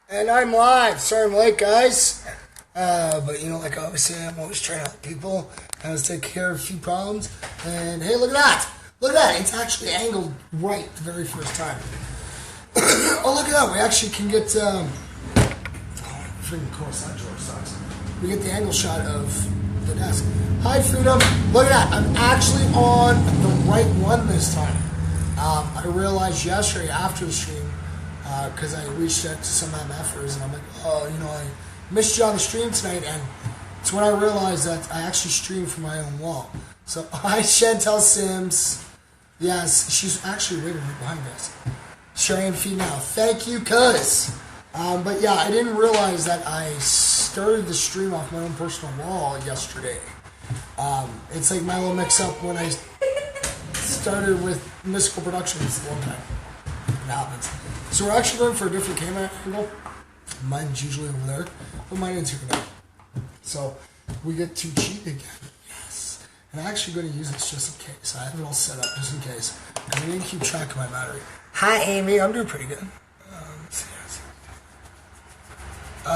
And I'm live. Sorry I'm late, guys. But you know, like obviously I'm always trying to help people. I was taking care of a few problems. And hey, look at that. Look at that. It's actually angled right the very first time. Oh, look at that. We actually can get, freaking cool. That drawer sucks. We get the angle shot of the desk. Hi, Freedom. Look at that. I'm actually on the right one this time. I realized yesterday after the stream, because I reached out to some MFers and I'm like, oh, you know, I missed you on the stream tonight, and it's when I realized that I actually streamed from my own wall. So, hi, Chantel Sims. Yes, she's actually waiting right behind us. Sharing feed now. Thank you, cuz. But yeah, I didn't realize that I started the stream off my own personal wall yesterday. It's like my little mix-up when I started with Mystical Productions one time. It happens. So we're actually going for a different camera angle. Mine's usually over there, but mine is here now. So we get to cheat again. Yes. And I'm actually going to use this just in case. I have it all set up just in case. I need to keep track of my battery. Hi, Amy. I'm doing pretty good.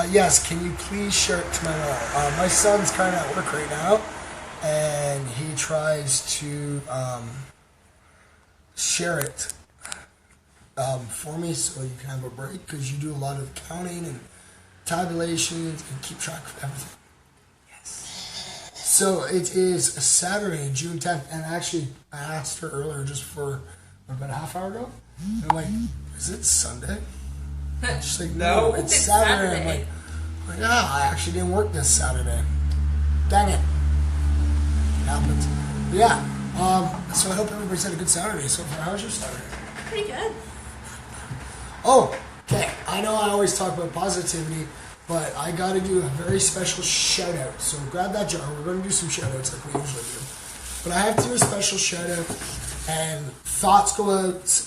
Yes, can you please share it to my wall? My son's kind of at work right now, and he tries to share it for me so you can have a break, because you do a lot of counting and tabulations and keep track of everything. Yes. So it is Saturday, June 10th, and actually I asked her earlier just for about a half hour ago. And I'm like, is it Sunday? She's like, no, it's Saturday. I'm like, I actually didn't work this Saturday. Dang it. It happens. But yeah, so I hope everybody's had a good Saturday so far. How was your Saturday? Pretty good. Oh, okay. I know I always talk about positivity, but I got to do a very special shout out. So grab that jar. We're going to do some shout outs like we usually do. But I have to do a special shout out, and thoughts go out.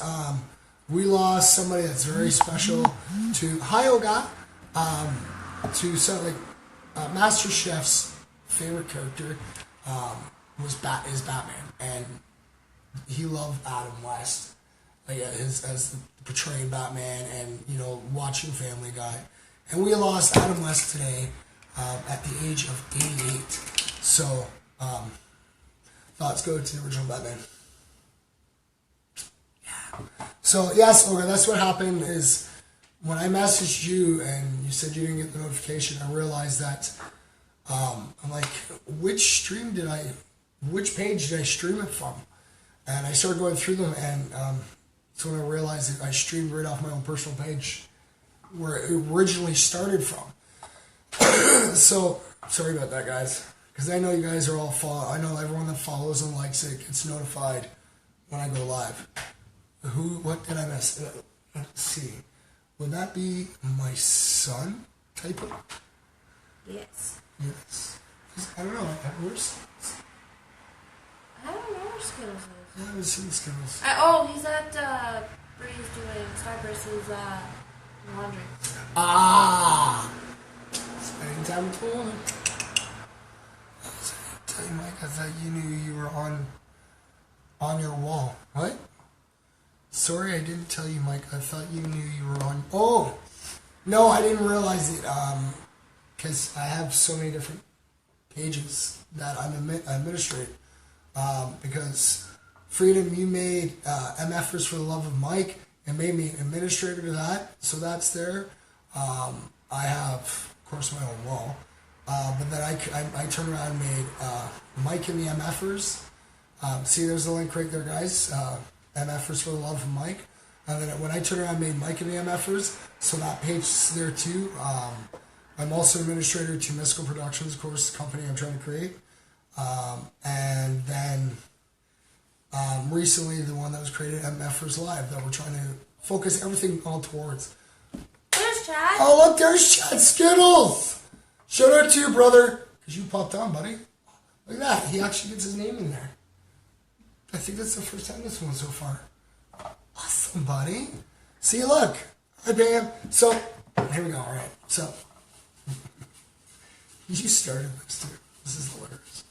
We lost somebody that's very special to Hyoga, to some like Master Chef's favorite character is Batman, and he loved Adam West. As portraying Batman, and you know, watching Family Guy, and we lost Adam West today at the age of 88. So thoughts go to the original Batman. Yeah. So yes, Olga, that's what happened. Is when I messaged you and you said you didn't get the notification, I realized that I'm like, which page did I stream it from? And I started going through them, and so when I realized that I streamed right off my own personal page where it originally started from. So, sorry about that, guys. Because I know you guys are all I know everyone that follows and likes it gets notified when I go live. What did I miss? Let's see. Would that be my son typing? Yes. Yes. I don't know. Where's I don't know where Skittles is. I haven't seen Skittles. He's at Bree's doing Starburst's laundry. Ah! Spending time with him. I was going to tell you, Mike, I thought you knew you were on your wall. What? Sorry, I didn't tell you, Mike. I thought you knew you were on... Oh! No, I didn't realize it, because I have so many different pages that I'm administrate. Because... Freedom, you made MFers for the Love of Mike and made me administrator to that, so that's there. I have, of course, my own wall, but then I turned around and made Mike and the MFers. See, there's the link right there, guys. MFers for the Love of Mike. And then when I turned around and made Mike and the MFers, so that page is there too. I'm also administrator to Mystical Productions, of course, the company I'm trying to create. And then... recently, the one that was created at MFers Live that we're trying to focus everything all towards. There's Chad. Oh, look, there's Chad Skittles. Shout out to your brother, because you popped on, buddy. Look at that. He actually gets his name in there. I think that's the first time this one so far. Awesome, buddy. See, look. Hi, Bam. So, here we go. All right. So, you started this, too. This is hilarious.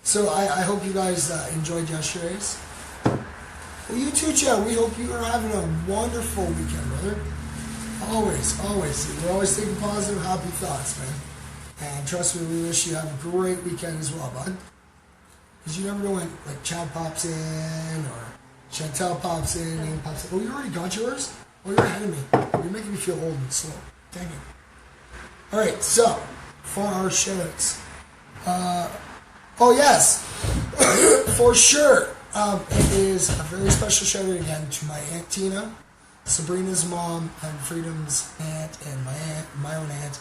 So I hope you guys enjoyed yesterday's. Well, you too, Joe. We hope you are having a wonderful weekend, brother. Always, always. We're always thinking positive, happy thoughts, man. And trust me, we wish you have a great weekend as well, bud. Because you never know when, like, Chad pops in, or Chantel pops in, Ian pops in. Oh, you already got yours? Oh, you're ahead of me. You're making me feel old and slow. Dang it. Alright, so, for our shoutouts. Oh, yes. For sure. It is a very special shout out again to my Aunt Tina, Sabrina's mom, and Freedom's aunt, and my own aunt.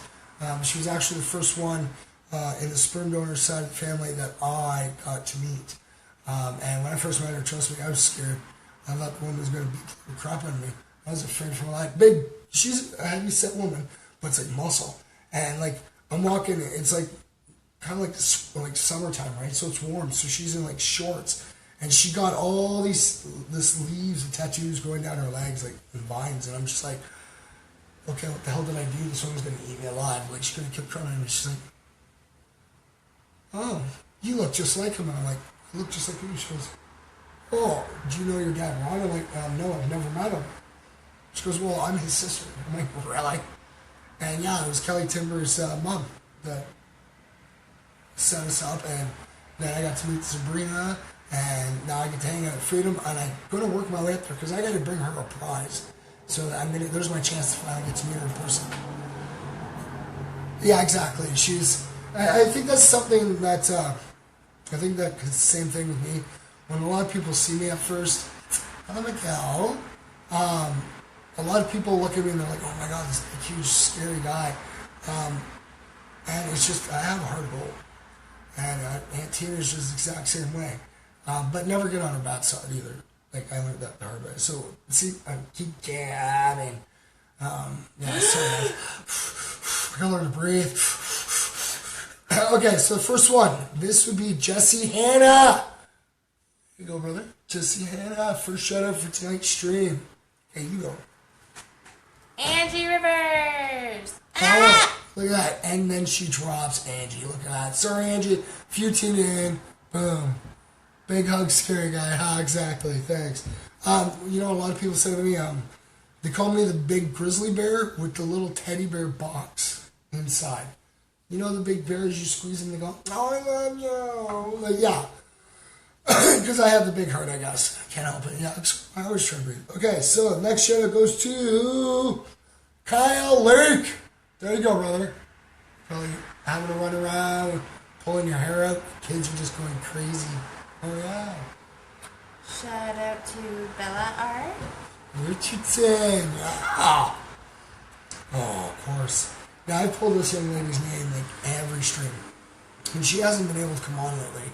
She was actually the first one in the sperm donor side of the family that I got to meet. And when I first met her, trust me, I was scared. I thought the woman was going to beat the crap out of me. I was afraid for my life. Big, she's a heavy set woman, but it's like muscle. And like, I'm walking, it's like, kind of like summertime, right? So it's warm. So she's in like shorts. And she got all this leaves and tattoos going down her legs, like in vines. And I'm just like, okay, what the hell did I do? This woman's going to eat me alive. Like, she's going to keep crying. And she's like, oh, you look just like him. And I'm like, I look just like you. She goes, oh, do you know your dad, Ron? I'm like, no, I've never met him. She goes, well, I'm his sister. I'm like, really? And yeah, it was Kelly Timber's mom that set us up. And then I got to meet Sabrina. And now I get to hang out at Freedom, and I'm going to work my way up there because I got to bring her a prize. So that there's my chance to finally get to meet her in person. Yeah, exactly. I think that's something that, I think that the same thing with me. When a lot of people see me at first, I'm like, oh. A lot of people look at me and they're like, oh my God, this huge, scary guy. And it's just, I have a heart of gold. And Aunt Tina's just the exact same way. But never get on her bad side either. Like, I learned that the hard way. So, see, I keep gabbing. Yeah, sorry. I gotta learn to breathe. Okay, so the first one. This would be Jesse Hanna. Here you go, brother. Jesse Hanna, first shout out for tonight's stream. Hey, you go. Angie Rivers. Oh, look at that. And then she drops Angie. Look at that. Sorry, Angie. If you tune in, boom. Big hug, scary guy. Ha, exactly. Thanks. You know, a lot of people say to me, they call me the big grizzly bear with the little teddy bear box inside. You know the big bears you squeeze and they go, oh, I love you. Like, yeah. Because I have the big heart, I guess. I can't help it. Yeah, I always try to breathe. Okay, so next shout out goes to Kyle Lake. There you go, brother. Probably having to run around, pulling your hair out. Kids are just going crazy. Oh, yeah. Shout out to Bella Art. Richardson. Yeah. Oh, of course. Now, I've pulled this young lady's name like every stream. And she hasn't been able to come on lately.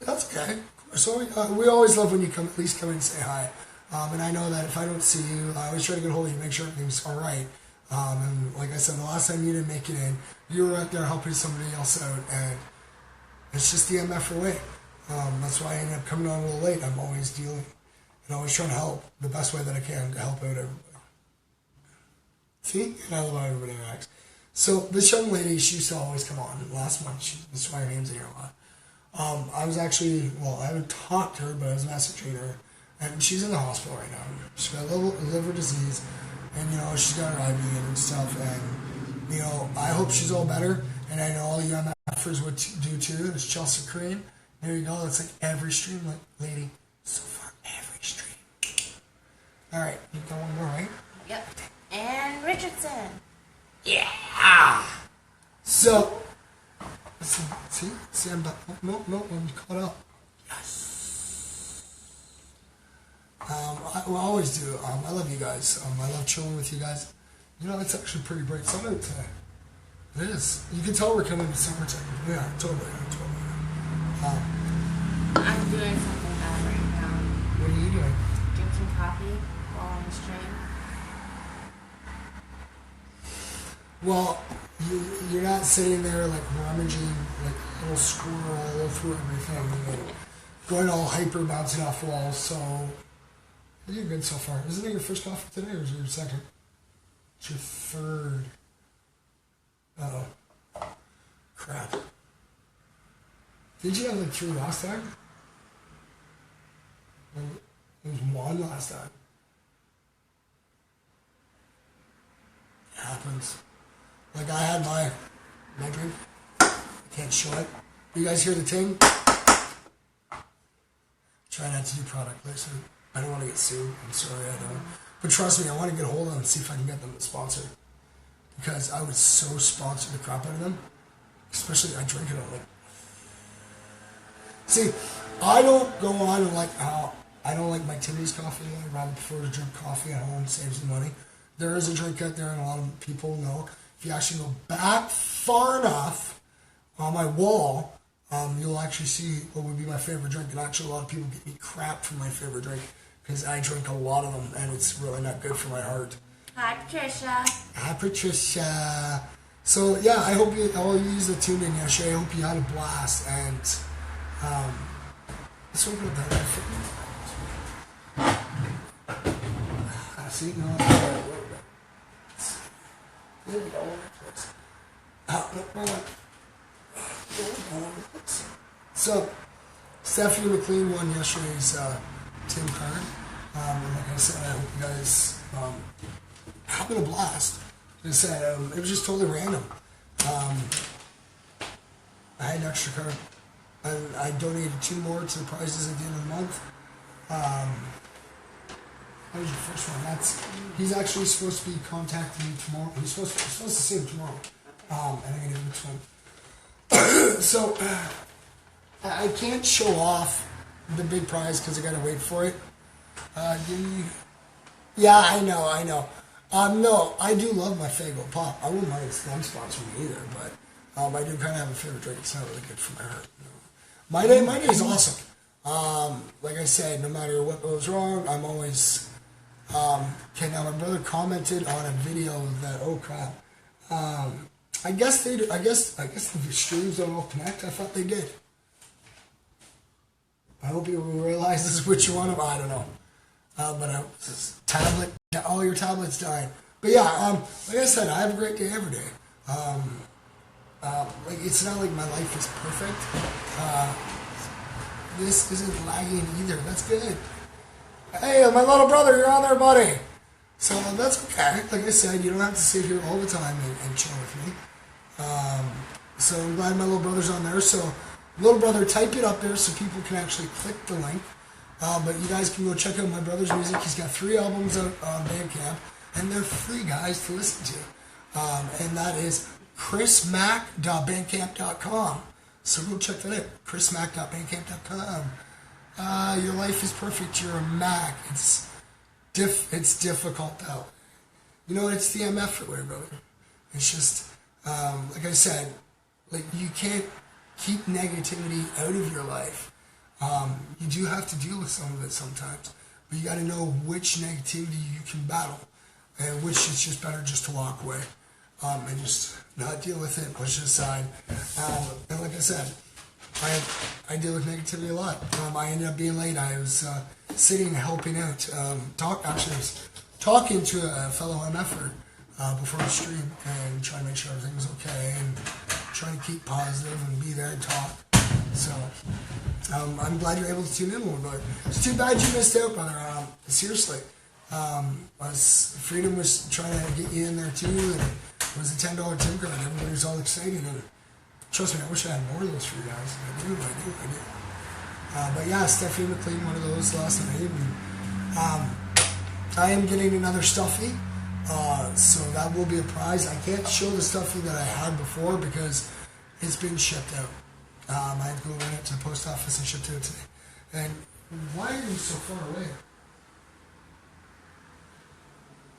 That's okay. So we always love when you at least come in and say hi. And I know that if I don't see you, I always try to get a hold of you, make sure everything's all right. And like I said, the last time you didn't make it in, you were out there helping somebody else out, and it's just the MF way. That's why I ended up coming on a little late. I'm always dealing and always trying to help the best way that I can to help out everybody. See? And I love how everybody acts. So this young lady, she used to always come on. Last month, that's why her name's in here a lot. I was actually, I haven't talked to her, but I was messaging her. And she's in the hospital right now. She's got liver disease. And, you know, she's got her IV and stuff. And, you know, I hope she's all better. And I know all you MFers would do too. There's Chelsea Crane. There you go. That's like every stream, like, lady. So far, every stream. All right. You got one more, right? Yep. And Richardson. Yeah. So, see, I'm back. No, I'm caught up. Yes. I always do. I love you guys. I love chilling with you guys. You know, it's actually pretty bright sun out today. It is. You can tell we're coming to summertime. Yeah, totally. I'm doing something bad right now. What are you doing? Drinking coffee while on the stream. Well, you're not sitting there like rummaging like a little squirrel all through everything and going all hyper bouncing off walls. So you're good so far. Isn't it your first coffee today, or is it your second? It's your third. Uh-oh. Crap. Did you have like 3 last time? It was one last time. It happens. Like I had my drink. I can't show it. You guys hear the ting? Try not to do product placement. I don't want to get sued. I'm sorry, I don't. But trust me, I want to get a hold of them and see if I can get them to sponsor. Because I would so sponsor the crap out of them. Especially, I drink it all. Like, see, I don't go on and like how I don't like my Timmy's coffee. I'd rather prefer to drink coffee at home, saves the money. There is a drink out there, and a lot of people know. If you actually go back far enough on my wall, you'll actually see what would be my favorite drink. And actually, a lot of people get me crap for my favorite drink because I drink a lot of them, and it's really not good for my heart. Hi, Patricia. Hi, Patricia. So yeah, I hope all you that tuned in yesterday. I hope you had a blast, and let's open up that. See, no, there we go. So, Stephanie McLean won yesterday's Tim card. And like I said, I hope you guys having a blast. Like I said, it was just totally random. I had an extra card. I donated 2 more to the prizes at the end of the month. That was your first one. He's actually supposed to be contacting me tomorrow. He's supposed to see him tomorrow. And I'm gonna give him to him. So I can't show off the big prize because I gotta wait for it. Yeah, I know. No, I do love my Faygo Pop. I wouldn't mind them sponsoring me either, but I do kind of have a favorite drink. It's not really good for my heart. No. My day is awesome. Like I said, no matter what goes wrong, I'm always. Okay, now my brother commented on a video that I guess they do. I guess the streams don't all connect. I thought they did. I hope you realize which one of I don't know. But this tablet. All your tablets died. But yeah, like I said, I have a great day every day. Like it's not like my life is perfect. This isn't lagging either. That's good. Hey, my little brother, you're on there, buddy. So that's okay. Like I said, you don't have to sit here all the time and chill with me. So I'm glad my little brother's on there. So, little brother, type it up there so people can actually click the link. But you guys can go check out my brother's music. He's got 3 albums out on Bandcamp, and they're free, guys, to listen to. And that is chrismac.bandcamp.com. So go check that out. chrismac.bandcamp.com. Your life is perfect. You're a Mac. It's difficult though. You know, it's the MF for way, brother. It's just like I said, like you can't keep negativity out of your life. You do have to deal with some of it sometimes, but you got to know which negativity you can battle, and which it's just better just to walk away and just not deal with it, push it aside. And like I said, I deal with negativity a lot. I ended up being late. I was sitting helping out. I was talking to a fellow MFer before the stream and trying to make sure everything was okay and trying to keep positive and be there and talk. So I'm glad you're able to tune in a little bit. It's too bad you missed out, brother. Seriously. Freedom was trying to get you in there too, and it was a $10 Tim card. Everybody was all excited. And trust me, I wish I had more of those for you guys. I do. But yeah, Stephanie McLean, one of those last night. And, I am getting another stuffy, so that will be a prize. I can't show the stuffy that I had before because it's been shipped out. I had to go run it to the post office and ship it today. And why are you so far away?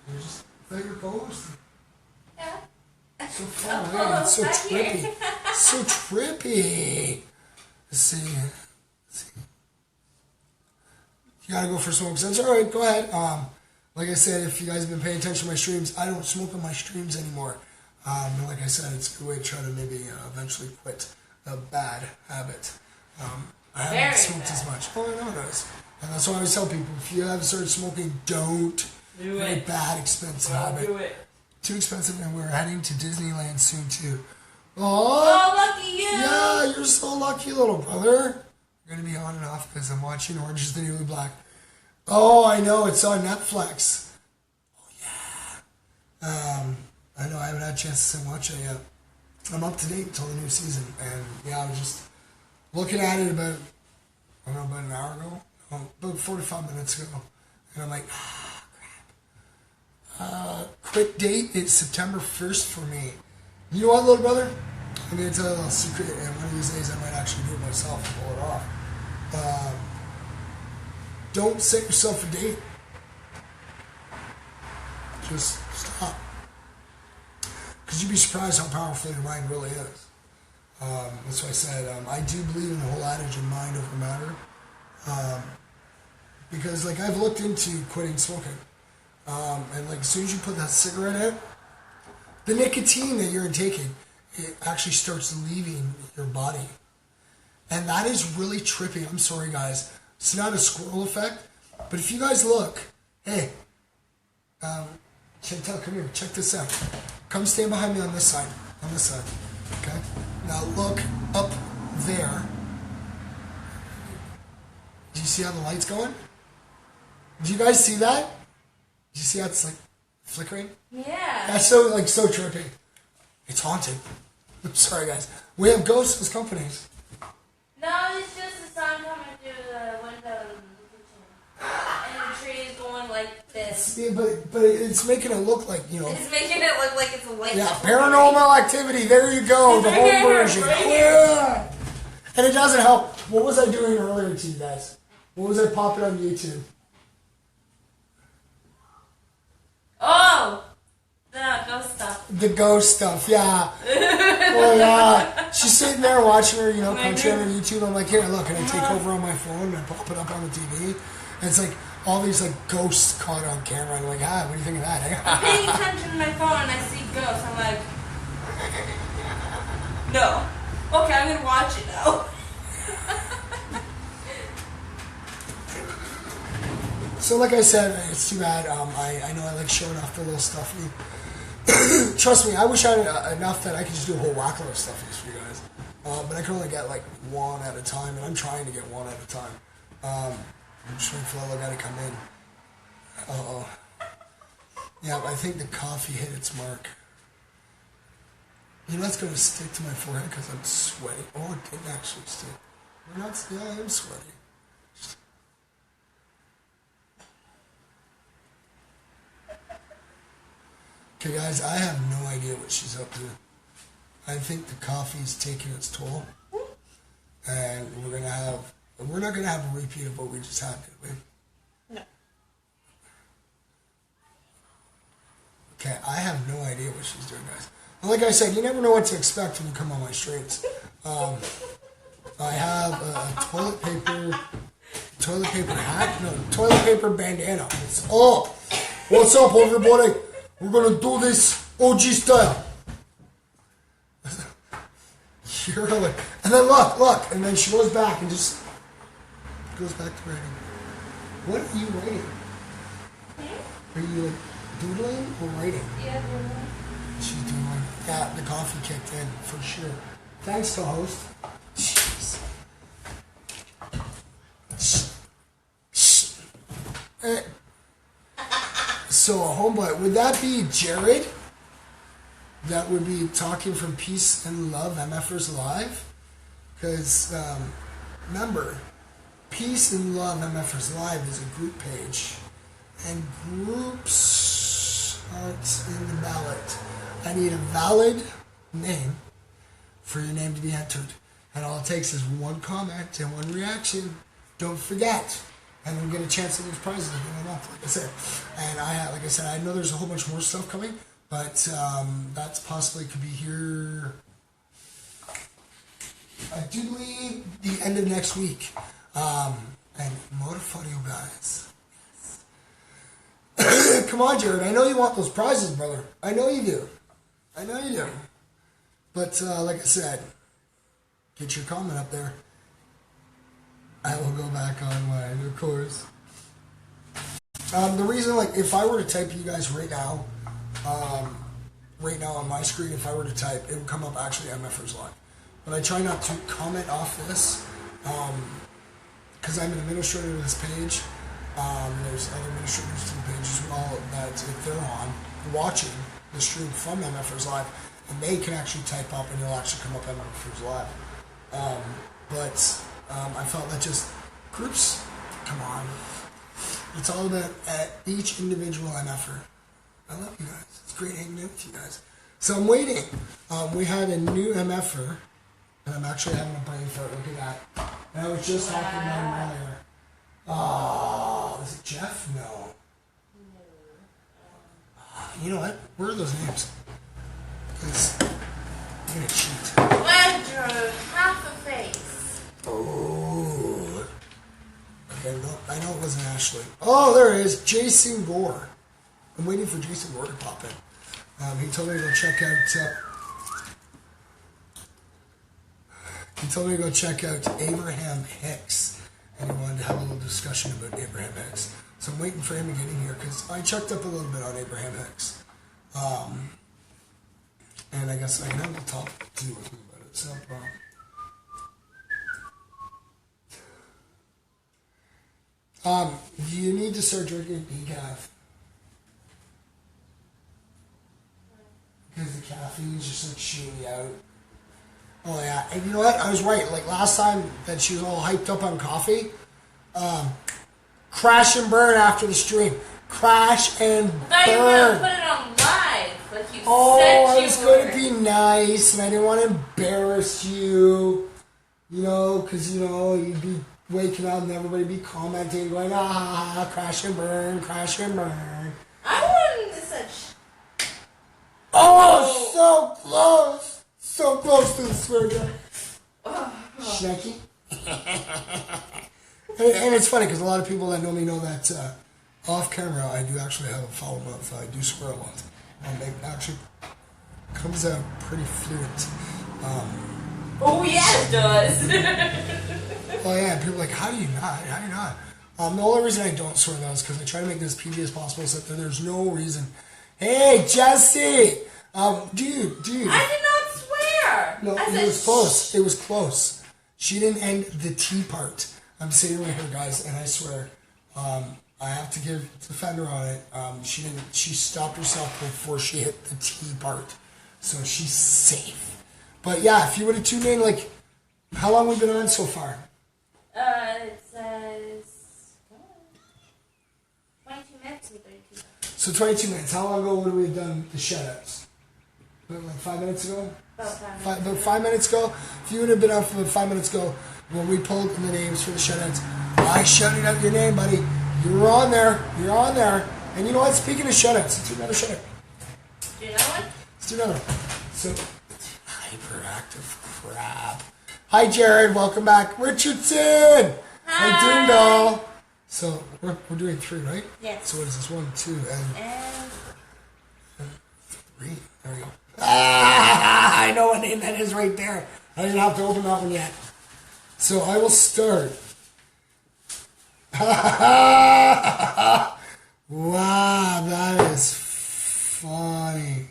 You're just thought you were co-hosting. Yeah. So far away. It's so trippy. So trippy. Let's see. You gotta go for smokes. That's alright, go ahead. Like I said, if you guys have been paying attention to my streams, I don't smoke on my streams anymore. And like I said, it's a good way to try to maybe eventually quit a bad habit. I haven't smoked as much. Oh, I know it is. And that's why I always tell people, if you haven't started smoking, don't do it. A bad, expensive habit. Do it. Too expensive, and we're heading to Disneyland soon, too. Oh, lucky you! Yeah, you're so lucky, little brother. We're going to be on and off because I'm watching Orange is the New Black. Oh, I know. It's on Netflix. I know. I haven't had a chance to watch it yet. I'm up to date until the new season. And yeah, I was just looking at it about, I don't know, about an hour ago. No, about 45 minutes ago. And I'm like, quit date is September 1st for me. You know what, little brother? I'm going to tell you a little secret, and one of these days I might actually do it myself and pull it off. Don't set yourself a date. Just stop. Because you'd be surprised how powerful your mind really is. That's why I said I do believe in the whole adage of mind over matter. Because like I've looked into quitting smoking. And like as soon as you put that cigarette out, the nicotine that you're intaking, it actually starts leaving your body. And that is really trippy. I'm sorry guys. It's not a squirrel effect. But if you guys look, hey, Chantel, come here, check this out. Come stand behind me on this side. On this side. Okay? Now look up there. Do you see how the light's going? Do you guys see that? Do you see how it's like flickering? Yeah. That's so trippy. It's haunted. I'm sorry guys. We have ghosts as companies. No, it's just the sun coming through the window in the kitchen. And the tree is going like this. Yeah, but it's making it look like, you know. It's making it look like it's a light. Yeah, paranormal activity. There you go. The whole version. Yeah. And it doesn't help. What was I doing earlier to you guys? What was I popping on YouTube? Oh! The ghost stuff. The ghost stuff, yeah. Well, yeah. She's sitting there watching her, country on her YouTube. I'm like, here, look, and I take over on my phone and I pop it up on the TV. And it's like all these like ghosts caught on camera. I'm like, what do you think of that? I'm paying attention to my phone and I see ghosts. I'm like, no. Okay, I'm gonna watch it now. So like I said, it's too bad. I know I like showing off the little stuff. Trust me, I wish I had enough that I could just do a whole whackload of stuffies for you guys. But I can only get like one at a time, and I'm trying to get one at a time. I'm just waiting for the other guy to come in. Uh-oh. Yeah, I think the coffee hit its mark. You know, it's going to stick to my forehead because I'm sweaty. Oh, it didn't actually stick. Yeah, I am sweaty. Okay, guys, I have no idea what she's up to. I think the coffee's taking its toll, and we're not gonna have a repeat of what we just had, did we? No. Okay, I have no idea what she's doing, guys. And like I said, you never know what to expect when you come on my streets. I have a toilet paper hat, no, toilet paper bandana. What's up, everybody? We're gonna do this OG style. You're like, and then look, and then she goes back and just goes back to writing. What are you writing? Are you like doodling or writing? Yeah, doodling. She's doodling. Yeah, the coffee kicked in for sure. Thanks, co-host. Jeez. So, homeboy, would that be Jared? That would be talking from Peace and Love, MFers Live? Because, remember, Peace and Love, MFers Live is a group page. And groups aren't in the ballot. I need a valid name for your name to be entered. And all it takes is one comment and one reaction. Don't forget. And we get a chance to lose prizes if we win up, like I said. And like I said, I know there's a whole bunch more stuff coming, but that's possibly could be here. I do believe the end of next week. And more for you guys. Come on, Jared. I know you want those prizes, brother. I know you do. But like I said, get your comment up there. I will go back online, of course. The reason, like, if I were to type you guys right now on my screen, if I were to type, it would come up actually MFers Live. But I try not to comment off this, because I'm an administrator of this page, There's other administrators to the page as well that if they're on watching the stream from MFers Live, and they can actually type up and it'll actually come up MFers Live. But I felt that just groups, come on. It's all about each individual MFer. I love you guys. It's great hanging out with you guys. So I'm waiting. We had a new MFer, and I'm actually having a brain fart. Look at that. And I was just talking about him earlier. Oh, is it Jeff? No. You know what? Where are those names? Because I'm going to cheat. Andrew, half a face. Oh. Okay, no, I know it wasn't Ashley. Oh, there it is. Jason Gore. I'm waiting for Jason Gore to pop in. He told me to go check out... he told me to go check out Abraham Hicks. And he wanted to have a little discussion about Abraham Hicks. So I'm waiting for him to get in here because I checked up a little bit on Abraham Hicks. And I guess I can have a talk to do with him about it. It's no problem. You need to start drinking decaf. Because the caffeine's just like shooting you out. Oh yeah, and you know what? I was right. Like last time that she was all hyped up on coffee, crash and burn after the stream. Crash and burn. I thought you were gonna put it on live, like you said you I was were. going to be nice, and I didn't want to embarrass you. You know, because you know you'd be waking up and everybody be commenting, going, crash and burn, crash and burn. I wouldn't such. Oh, so close. So close to the swear jar. Schnecky. and it's funny because a lot of people that know me know that off camera I do actually have a foul mouth. I do swear a lot. And it actually comes out pretty fluent. Oh yeah, it does. Oh yeah, people are like, how do you not? How do you not? The only reason I don't swear though is because I try to make this PG as possible so that there's no reason. Hey, Jesse! Dude. I did not swear. No, it was close. It was close. She didn't end the T part. I'm sitting right here, guys, and I swear, I have to give defend her on it. She didn't. She stopped herself before she hit the T part, so she's safe. But yeah, if you would have tuned in, like, how long have we been on so far? It says 22 minutes and 32 seconds. So 22 minutes. How long ago would we have done the shoutouts? Like 5 minutes ago? About 5 minutes ago. If you would have been on for 5 minutes ago when we pulled the names for the shoutouts, I shouted out your name, buddy. You were on there. You're on there. And you know what? Speaking of shoutouts, let's do another shoutout. Do another one? Let's do another one. So, hyperactive crap. Hi, Jared. Welcome back. Richardson. Hi, Doondall. So, we're doing 3, right? Yes. So, what is this? 1, 2, and 3. There we go. I know what name that is right there. I didn't have to open that one yet. So I will start. Wow, that is funny.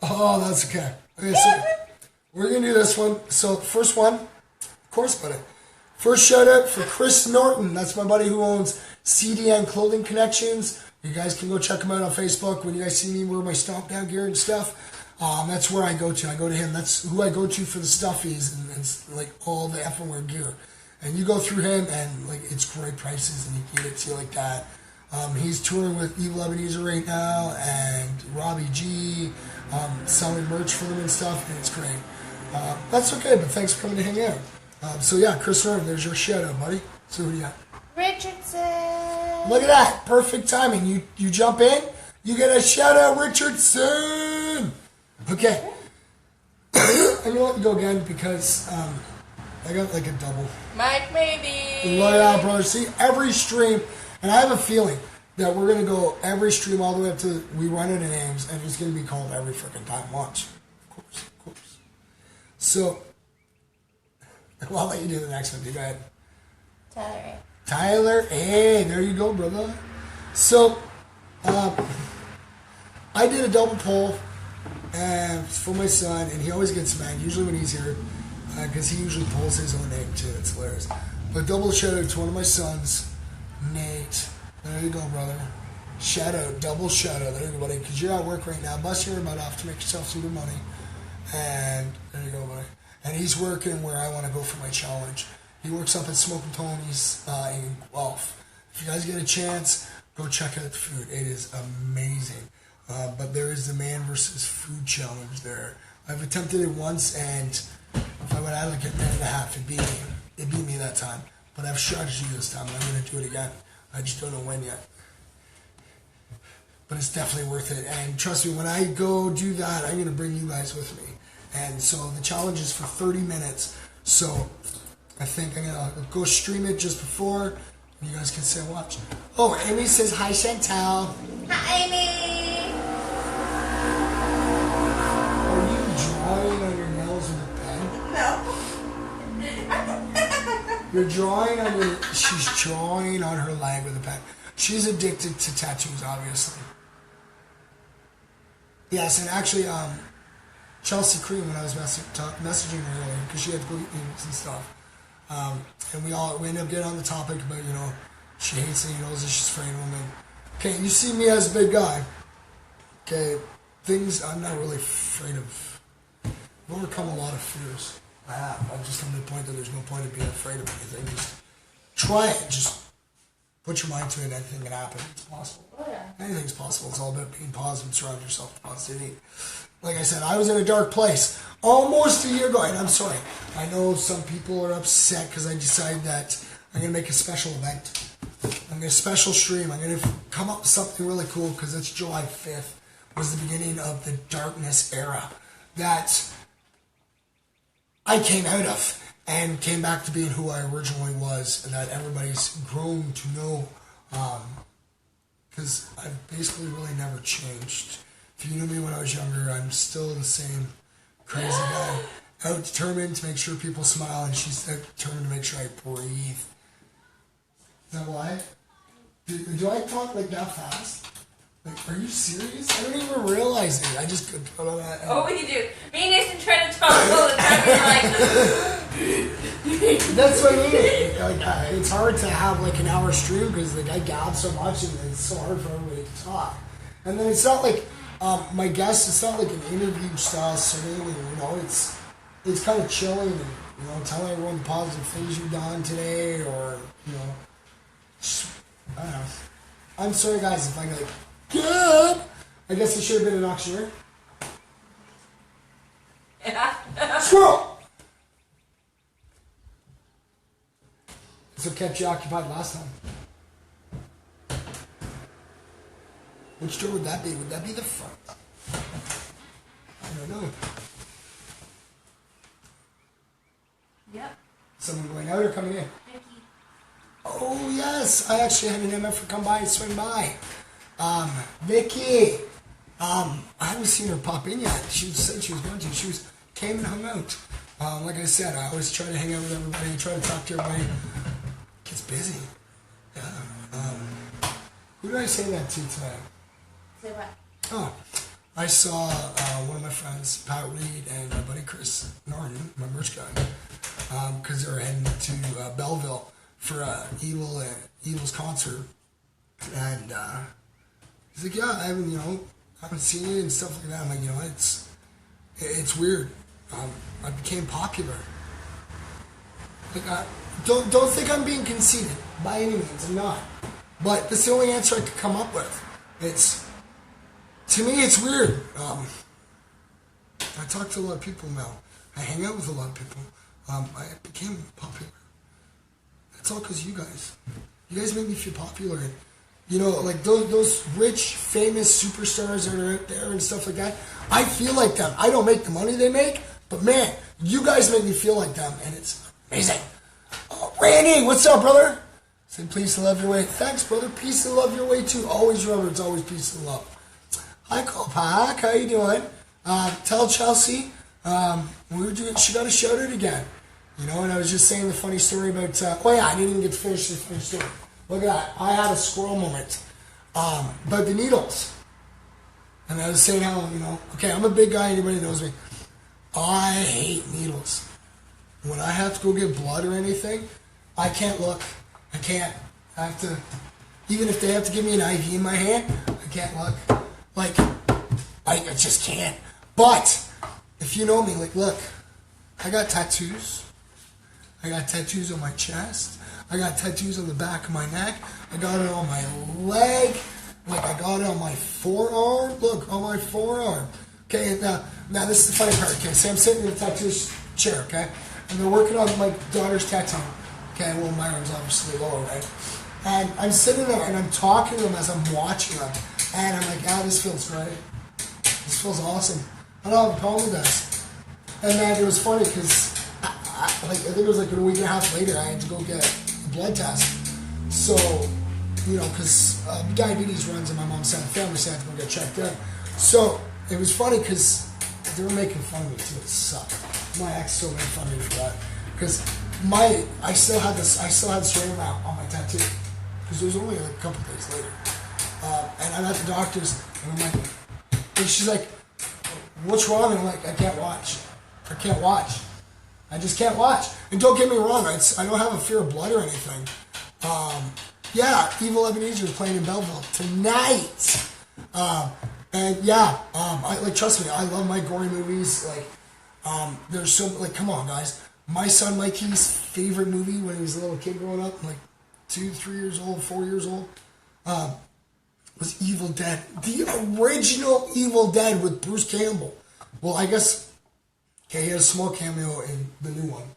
Oh, that's okay. Okay, so we're going to do this one. So first one, of course, buddy. First shout out for Chris Norton. That's my buddy who owns CDN Clothing Connections. You guys can go check him out on Facebook. When you guys see me wear my stomp down gear and stuff, that's where I go to. I go to him. That's who I go to for the stuffies and like all the effing wear gear. And you go through him and like it's great prices and you can get it to you like that. He's touring with Evil Ebenezer right now and Robbie G, selling merch for them and stuff, and it's great. That's okay, but thanks for coming to hang out. So yeah, Chris Norton, there's your shout out, buddy. So who do you got? Richardson. Look at that. Perfect timing. You jump in, you get a shout out, Richardson. Okay. I'm going to let you go again because I got like a double. Mike, maybe. Look at that, brother. See, every stream, and I have a feeling that we're going to go every stream all the way up to we run out of names, and it's going to be called every freaking time. Watch. Of course. So, I'll let you do the next one. You go ahead. Tyler, hey, there you go, brother. So, I did a double poll for my son, and he always gets mad, usually when he's here, because he usually pulls his own name too. It's hilarious. But double shout out to one of my sons, Nate. There you go, brother. Shout out, double shout out. There you go, buddy. Because you're at work right now, busting your butt off to make yourself some good money. And there you go, buddy. And he's working where I want to go for my challenge. He works up at Smoke and Tony's in Guelph. If you guys get a chance, go check out the food. It is amazing. But there is the man versus food challenge there. I've attempted it once, and if I would add like a minute and a half, it beat me. It beat me that time. But I have strategy this time, and I'm going to do it again. I just don't know when yet. But it's definitely worth it. And trust me, when I go do that, I'm going to bring you guys with me. And so the challenge is for 30 minutes. So I think I'm going to go stream it just before. You guys can say watch. Oh, Amy says hi, Chantal. Hi, Amy. Are you drawing on your nails with a pen? No. You're drawing on your... She's drawing on her leg with a pen. She's addicted to tattoos, obviously. Yes, and actually, Chelsea Cream, when I was messaging her earlier, because she had gluten and stuff, and we ended up getting on the topic about, she hates needles and she's afraid of them. Okay, you see me as a big guy. Okay, I'm not really afraid of. I've overcome a lot of fears. I have. I'm just on the point that there's no point in being afraid of anything. Just try it. Just put your mind to it. Anything can happen. It's possible. Oh, yeah. Anything's possible. It's all about being positive. Surround yourself with positivity. Like I said, I was in a dark place almost a year ago, and I'm sorry. I know some people are upset because I decided that I'm going to make a special event. I'm going to special stream. I'm going to come up with something really cool because it's July 5th was the beginning of the darkness era that I came out of and came back to being who I originally was, and that everybody's grown to know, because I've basically really never changed. If you knew me when I was younger, I'm still the same crazy guy, out determined to make sure people smile, and she's out determined to make sure I breathe. Is that why? Do I talk like that fast? Like, are you serious? I don't even realize it. I just could put on that. Oh, you do. Me and Nathan try to talk all the time, and you're like... That's what I mean. Like, it's hard to have like an hour stream because like I gab so much and it's so hard for everybody to talk. And then it's not like my guests. It's not like an interview style setting. And, it's kind of chilling and telling everyone the positive things you've done today, or I don't know. I'm sorry, guys, if I go like, good. I guess it should have been an auctioneer. Yeah. Squirrel! That's what kept you occupied last time. Which door would that be? Would that be the front? I don't know. Yep. Someone going out or coming in? Vicky. Oh, yes. I actually had an MF come by and swing by. Vicky. I haven't seen her pop in yet. She said she was going to. She came and hung out. Like I said, I always try to hang out with everybody and try to talk to everybody. Gets busy. Yeah. Who did I say that to today? Say what? Oh, I saw one of my friends, Pat Reed, and my buddy Chris Norton, my merch guy, because they were heading to Belleville for Evil's concert, and he's like, "Yeah, I haven't seen it and stuff like that." I'm like, it's weird. I became popular. Like, don't think I'm being conceited by any means. I'm not. But that's the only answer I could come up with. To me, it's weird. I talk to a lot of people now. I hang out with a lot of people. I became popular. It's all because you guys. You guys make me feel popular. And, like those rich, famous superstars that are out there and stuff like that, I feel like them. I don't make the money they make, but man, you guys make me feel like them, and it's amazing. Oh, Randy, what's up, brother? Say peace and love your way. Thanks, brother. Peace and love your way, too. Always remember, it's always peace and love. Hi, Kopak. How you doing? Tell Chelsea she got a shout out again. And I was just saying the funny story about... I didn't even get to finish the funny story. Look at that. I had a squirrel moment about the needles. And I was saying how, okay, I'm a big guy. Anybody knows me. I hate needles. When I have to go get blood or anything, I can't look. I can't. I have to, even if they have to give me an IV in my hand, I can't look. Like, I just can't. But, if you know me, like, look, I got tattoos. I got tattoos on my chest. I got tattoos on the back of my neck. I got it on my leg. Like, I got it on my forearm. Look, on my forearm. Okay, now this is the funny part. Okay, so I'm sitting in a tattoo chair, okay? And they're working on my daughter's tattoo. Okay, well, Myron's obviously lower, right? And I'm sitting there and I'm talking to them as I'm watching them. And I'm like, this feels great. This feels awesome. I don't have a problem with this. And then it was funny because I think it was like a week and a half later, I had to go get a blood test. So, you know, because diabetes runs in my mom's side of the family, so I had to go get checked out. So it was funny because they were making fun of me too. It sucked. My ex still made fun of me for that because I still had the ring on my tattoo because it was only like a couple days later. And I'm at the doctor's and I'm like, and she's like, "What's wrong?" And I'm like, "I can't watch. I can't watch. I just can't watch." And don't get me wrong, I don't have a fear of blood or anything. Yeah, Evil Ebenezer is playing in Belleville tonight. And yeah, trust me, I love my gory movies. Like, there's so, like, come on, guys. My son Mikey's favorite movie when he was a little kid growing up, like 2, 3 years old, 4 years old, was Evil Dead. The original Evil Dead with Bruce Campbell. Well, I guess, okay, he had a small cameo in the new one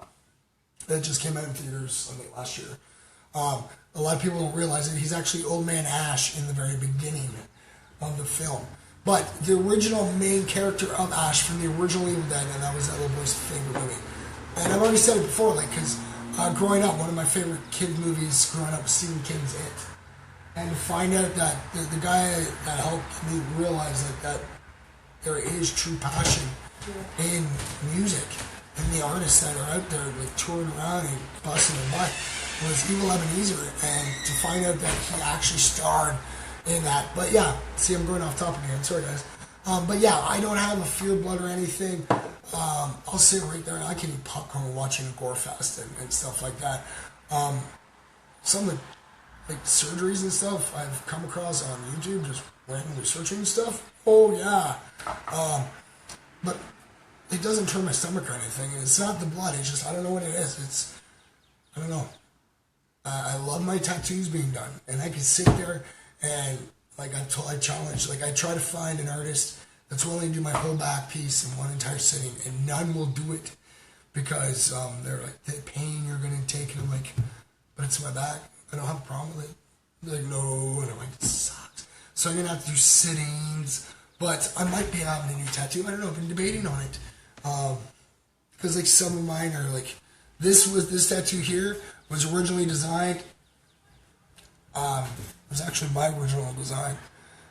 that just came out in theaters, I think, last year. A lot of people don't realize it. He's actually Old Man Ash in the very beginning of the film. But the original main character of Ash from the original Evil Dead, and that was that little boy's favorite movie. And I've already said it before, like, because growing up, one of my favorite kid movies growing up was Stephen King's It. And to find out that the guy that helped me realize that there is true passion in music and the artists that are out there, like, touring around and busting their butt, was Evil Ebenezer. And to find out that he actually starred in that. But yeah, see, I'm going off topic again. Sorry, guys. But yeah, I don't have a fear of blood or anything. I'll sit right there and I can eat popcorn watching a gore fest and stuff like that. Some of the, like, surgeries and stuff I've come across on YouTube, just randomly searching stuff. Oh yeah. But it doesn't turn my stomach or anything. It's not the blood. It's just, I don't know what it is. I don't know. I love my tattoos being done, and I can sit there and, like, I challenge, like, I try to find an artist that's willing to do my whole back piece in one entire sitting, and none will do it because they're like, the pain you're going to take, and I'm like, but it's my back. I don't have a problem with it. They're like, no, and I'm like, it sucks. So I'm going to have to do sittings, but I might be having a new tattoo. I don't know. I've been debating on it because, like, some of mine are like, this tattoo here was originally designed. It was actually my original design.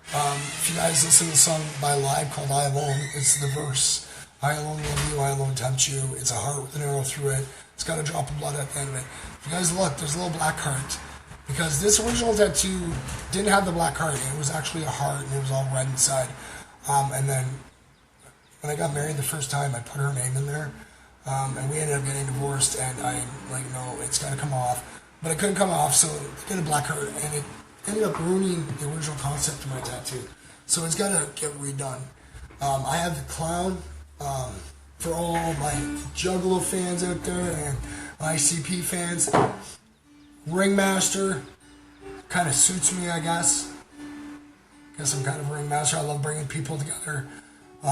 If you guys listen to a song by Live called I Alone, it's the verse. I alone love you, I alone tempt you. It's a heart with an arrow through it. It's got a drop of blood at the end of it. If you guys look, there's a little black heart. Because this original tattoo didn't have the black heart. It was actually a heart, and it was all red inside. And then when I got married the first time, I put her name in there. And we ended up getting divorced, and I'm like, no, it's got to come off. But it couldn't come off, so it did a black heart, and it ended up ruining the original concept of my tattoo. So it's got to get redone. I have the clown for all my Juggalo fans out there and ICP fans. Ringmaster kind of suits me, I guess. Guess I'm kind of a ringmaster. I love bringing people together to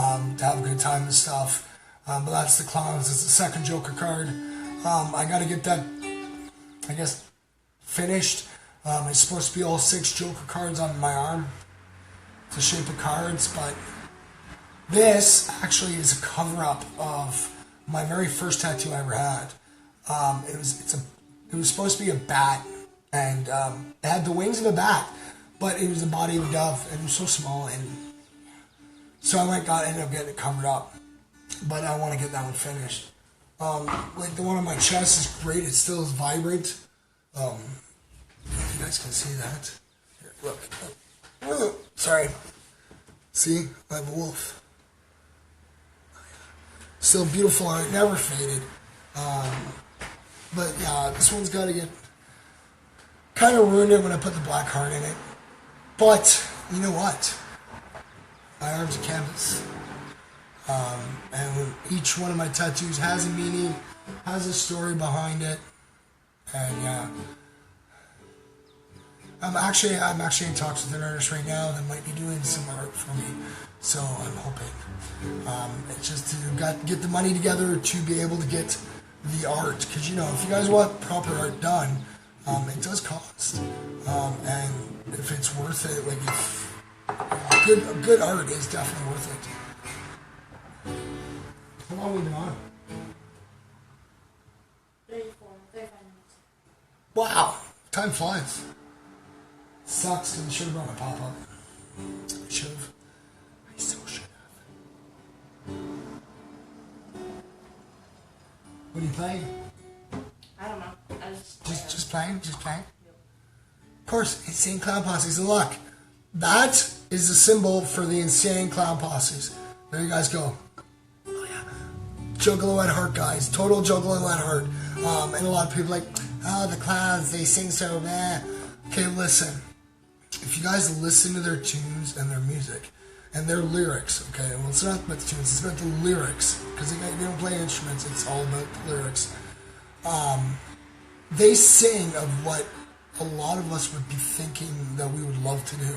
have a good time and stuff. But that's the clowns. It's the second Joker card. I got to get that, I guess, finished. It's supposed to be all 6 Joker cards on my arm. It's the shape of cards, but this actually is a cover-up of my very first tattoo I ever had. It was supposed to be a bat, and it had the wings of a bat, but it was the body of a dove, and it was so small, and so I ended up getting it covered up. But I want to get that one finished. Like the one on my chest is great. It still is vibrant. If you guys can see that. Here, look. Sorry. See? I have a wolf. Still beautiful art. Never faded. But yeah, this one's got to get kind of ruined it when I put the black heart in it. But you know what? My arm's a canvas. And each one of my tattoos has a meaning, has a story behind it. And yeah. I'm actually in talks with an artist right now that might be doing some art for me. So I'm hoping. It's just to get the money together to be able to get the art. Because, you know, if you guys want proper art done, it does cost. And if it's worth it, like if good art is definitely worth it. How long have we been on? 35 minutes. Wow, time flies. Sucks because I should have brought my pop-up. I should have. I so should have. What are you playing? I don't know. Just playing? Just playing? Yep. Of course, Insane Clown Posses. And look, that is the symbol for the Insane Clown Posses. There you guys go. Oh yeah. Juggalo at heart, guys. Total Juggalo at heart. And a lot of people like, oh, the clowns, they sing so bad. Okay, listen. If you guys listen to their tunes and their music and their lyrics, okay, well, it's not about the tunes, it's about the lyrics, because they don't play instruments, it's all about the lyrics. They sing of what a lot of us would be thinking that we would love to do.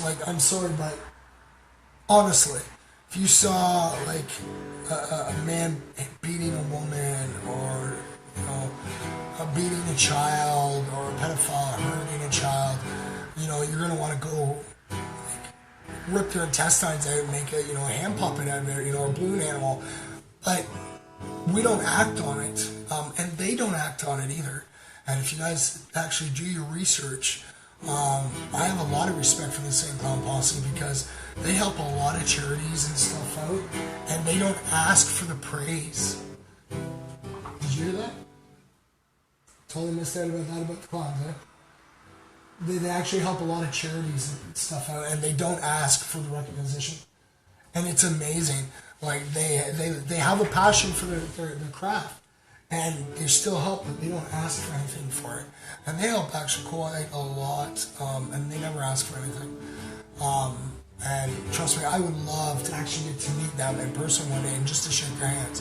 Like, I'm sorry, but honestly, if you saw, like, a man beating a woman, or, you know, beating a child, or a pedophile hurting a child, you know, you're going to want to go, like, rip their intestines out and make a, you know, a hand puppet out of it, you know, a balloon animal. But we don't act on it, and they don't act on it either. And if you guys actually do your research, I have a lot of respect for the Insane Clown Posse because they help a lot of charities and stuff out, and they don't ask for the praise. Did you hear that? Totally missed out about that about the clowns, eh? They actually help a lot of charities and stuff out, and they don't ask for the recognition. And it's amazing. Like, they have a passion for their craft, and they still help, but they don't ask for anything for it. And they help actually quite a lot, and they never ask for anything. And trust me, I would love to actually get to meet them in person one day and just to shake their hands,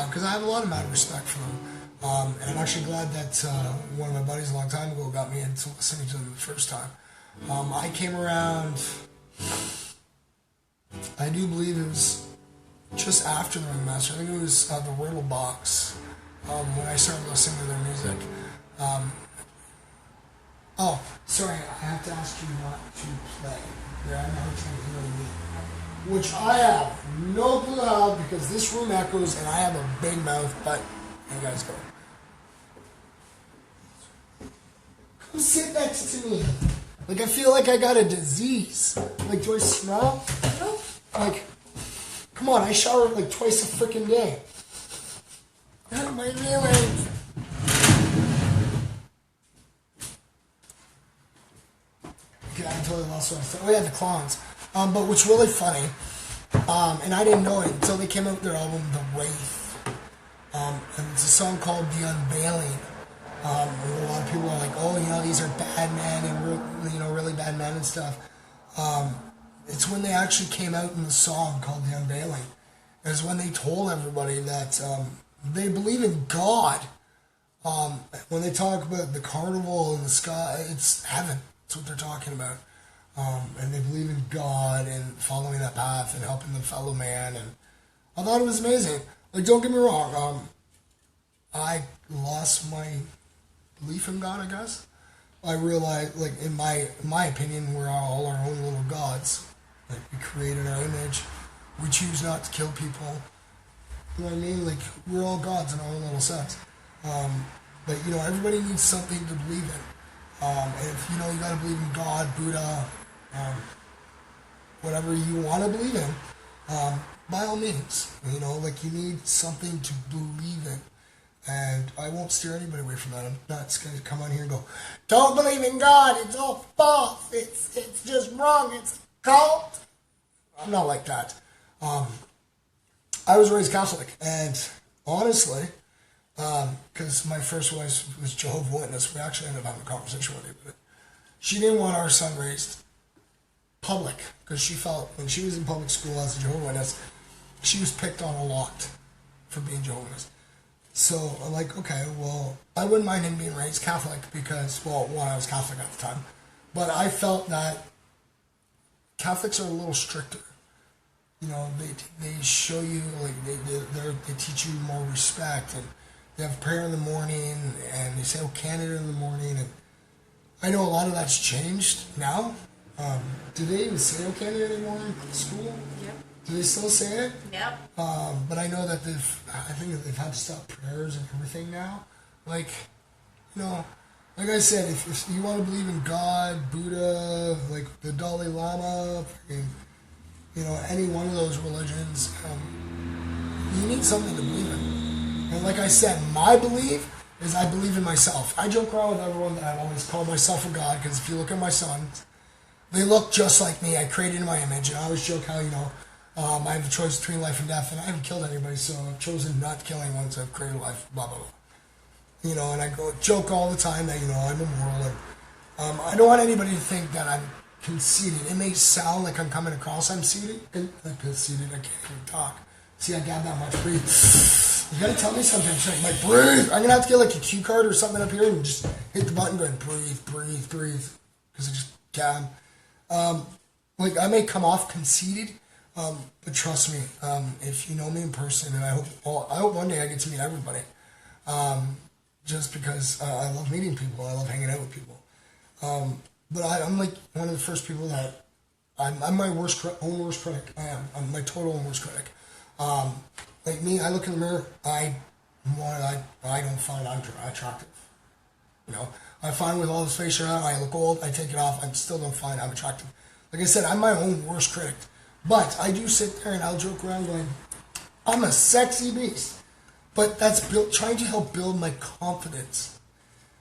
because I have a lot of mad respect for them. And I'm actually glad that one of my buddies a long time ago got me into listening to them the first time. I came around, I do believe it was just after the Ringmaster. I think it was the Riddle Box when I started listening to their music. Oh, sorry, I have to ask you not to play. You're having a hard time hearing me. Which I have no clue how, because this room echoes and I have a big mouth, but you guys go. Come sit next to me. Like, I feel like I got a disease. Like, do I smell? Like, come on, I shower like twice a freaking day. Not my feelings. Okay, I totally lost what I thought. Oh yeah, the clowns. But what's really funny, and I didn't know it until they came out with their album, The Wraith. And it's a song called The Unveiling. A lot of people are like, oh, you know, these are bad men and really bad men and stuff. It's when they actually came out in the song called The Unveiling. It's when they told everybody that they believe in God. When they talk about the carnival in the sky, it's heaven. That's what they're talking about. And they believe in God and following that path and helping the fellow man. And I thought it was amazing. Like, don't get me wrong. I lost my belief in God, I guess. I realized, like, in my opinion, we're all our own little gods. Like, we created our image. We choose not to kill people. You know what I mean? Like, we're all gods in our own little sense. But, you know, everybody needs something to believe in. And if, you know, you gotta believe in God, Buddha, whatever you want to believe in, by all means. You know, like, you need something to believe in. And I won't steer anybody away from that. I'm not just going to come on here and go, don't believe in God, it's all false, it's just wrong, it's a cult. I'm not like that. I was raised Catholic, and honestly, because my first wife was Jehovah's Witness. We actually ended up having a conversation with her, but she didn't want our son raised public because she felt when she was in public school as a Jehovah's Witness, she was picked on a lot for being Jehovah's Witness. So I'm like, okay, well, I wouldn't mind him being raised Catholic because, well, one, I was Catholic at the time, but I felt that Catholics are a little stricter. You know, they show you, like, they teach you more respect, and they have prayer in the morning, and they say, oh, Canada in the morning, and I know a lot of that's changed now. Do they even say oh, Canada anymore in school? Yep. Do they still say it? Yep. But I know that I think that they've had to stop prayers and everything now. Like, you know, like I said, if you want to believe in God, Buddha, like the Dalai Lama, you know, any one of those religions, you need something to believe in. And like I said, my belief is I believe in myself. I joke around with everyone that I've always called myself a god, because if you look at my sons, they look just like me. I created in my image, and I always joke how, you know, I have a choice between life and death, and I haven't killed anybody, so I've chosen not to kill anyone, so I've created life, blah, blah, blah. You know, and I joke all the time that, you know, I'm immoral, and I don't want anybody to think that I'm conceited. It may sound like I'm coming across I'm conceited, I can't even talk. See, I gab that much. Breathe. You gotta tell me sometimes, like, breathe. I'm gonna have to get like a cue card or something up here and just hit the button going, breathe, breathe, breathe. Because I just gab. Like, I may come off conceited, but trust me, if you know me in person, and I hope one day I get to meet everybody, just because I love meeting people, I love hanging out with people. But I'm like one of the first people that I'm my own worst critic. I'm my total own worst critic. Like me, I look in the mirror. I don't find I'm attractive. You know, I find with all this facial hair, I look old. I take it off. I still don't find I'm attractive. Like I said, I'm my own worst critic. But I do sit there and I'll joke around going, I'm a sexy beast. But that's trying to help build my confidence,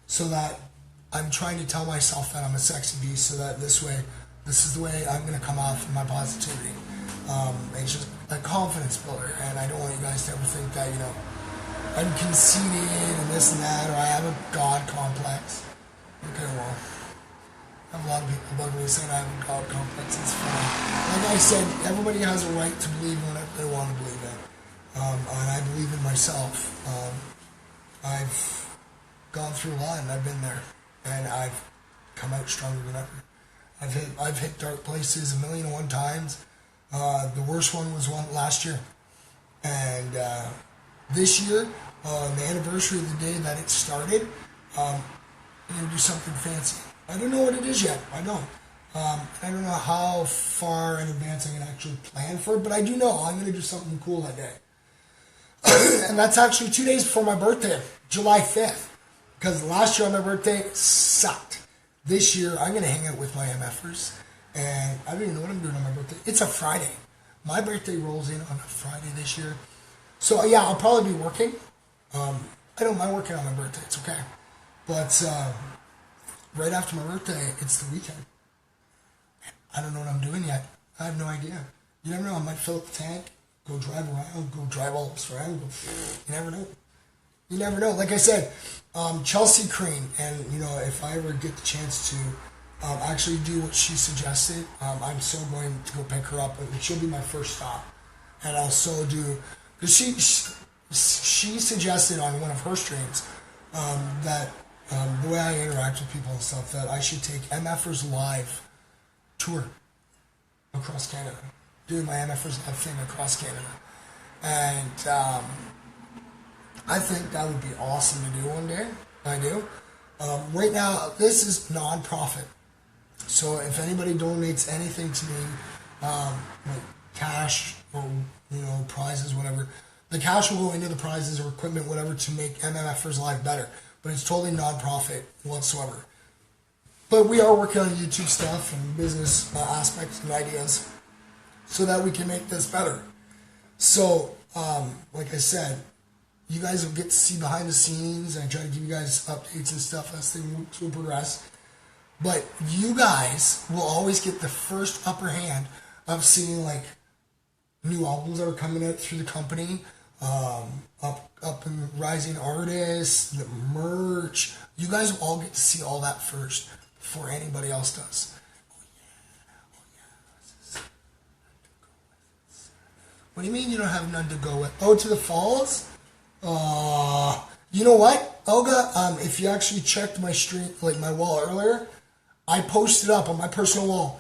so that I'm trying to tell myself that I'm a sexy beast, so that this is the way I'm going to come off in my positivity. It's just a confidence builder, and I don't want you guys to ever think that, you know, I'm conceited and this and that, or I have a God complex. Okay, well, I have a lot of people bug me saying I have a God complex. It's fine. Like I said, everybody has a right to believe in whatever they want to believe in. And I believe in myself. I've gone through a lot, and I've been there, and I've come out stronger than ever. I've hit dark places 1,000,001 times. The worst one was last year, and this year, on the anniversary of the day that it started, I'm going to do something fancy. I don't know what it is yet. I don't. I don't know how far in advance I can actually plan for it, but I do know I'm going to do something cool that day. And that's actually 2 days before my birthday, July 5th. Because last year on my birthday, it sucked. This year, I'm going to hang out with my MFers. And I don't even know what I'm doing on my birthday. It's a Friday. My birthday rolls in on a Friday this year. So, yeah, I'll probably be working. I don't mind working on my birthday. It's okay. But right after my birthday, it's the weekend. I don't know what I'm doing yet. I have no idea. You never know. I might fill up the tank, go drive around, go drive all this around. You never know. You never know. Like I said, Chelsea Crean, and, you know, if I ever get the chance to actually do what she suggested, I'm so going to go pick her up, and she'll be my first stop. And I'll so do, because she suggested on one of her streams that the way I interact with people and stuff, that I should take MFers Live tour across Canada, doing my MFers Live thing across Canada. And I think that would be awesome to do one day. I do. Right now, this is non-profit. So if anybody donates anything to me, like cash or, you know, prizes, whatever, the cash will go into the prizes or equipment, whatever, to make MMFers Live better. But it's totally non-profit whatsoever. But we are working on YouTube stuff and business aspects and ideas so that we can make this better. So, like I said, you guys will get to see behind the scenes. I try to give you guys updates and stuff as things will progress. But you guys will always get the first upper hand of seeing, like, new albums that are coming out through the company, up and rising artists, the merch. You guys will all get to see all that first before anybody else does. What do you mean you don't have none to go with? Oh, to the falls? You know what, Olga? If you actually checked my stream, like my wall earlier, I posted up on my personal wall.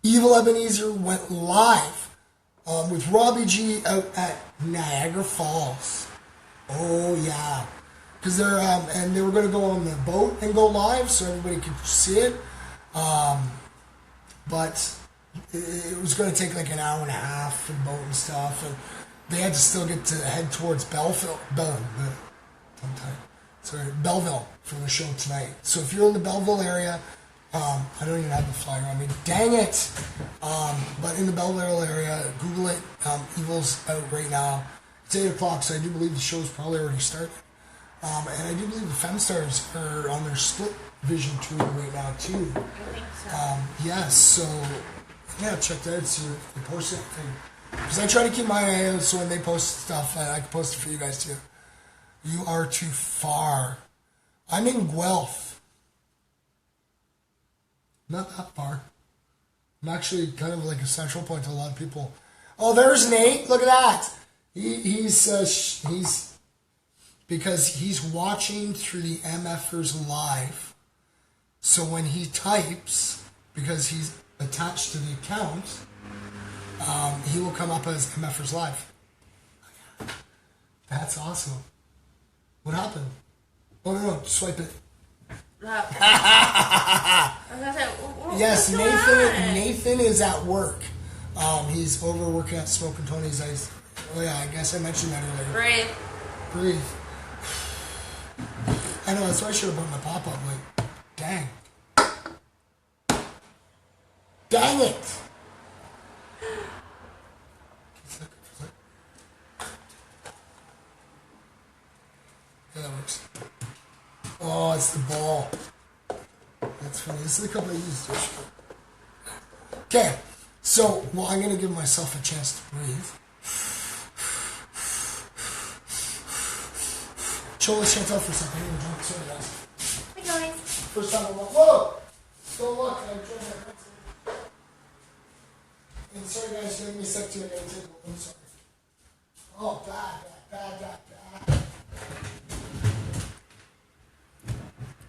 Evil Ebenezer went live with Robbie G out at Niagara Falls. Oh yeah, because they're and they were going to go on the boat and go live so everybody could see it. But it was going to take like an hour and a half for the boat and stuff, and they had to still get to head towards Belleville for the show tonight. So if you're in the Belleville area, I don't even have the flyer on me. Dang it! But in the Belleville area, Google it. Evil's out right now. It's 8 o'clock, so I do believe the show's probably already started. And I do believe the Femstars are on their split vision tour right now too. I think so. Yes, so yeah, check that out. See if they post anything. Because I try to keep my eye out so when they post stuff, I can post it for you guys too. You are too far. I'm in Guelph. Not that far. I'm actually kind of like a central point to a lot of people. Oh, there's Nate. Look at that. He's because he's watching through the MFers live. So when he types, because he's attached to the account, he will come up as MFers live. That's awesome. What happened? Oh no, swipe it. Yes, Nathan is at work. He's over working at Smoke and Tony's Ice. Oh yeah, I guess I mentioned that earlier. Breathe. I know, that's why I should have brought my pop-up. Like, dang. Dang it! Yeah, that works. Oh, it's the ball. That's funny. This is a couple I used this. Okay, so, well, I'm going to give myself a chance to breathe. Chill this shit out for a second. Sorry, guys. Hi, guys. First time I'm like, whoa! Don't look. I enjoyed my pencil. And sorry, guys, give me a sec to get a table. I'm sorry. Oh, bad.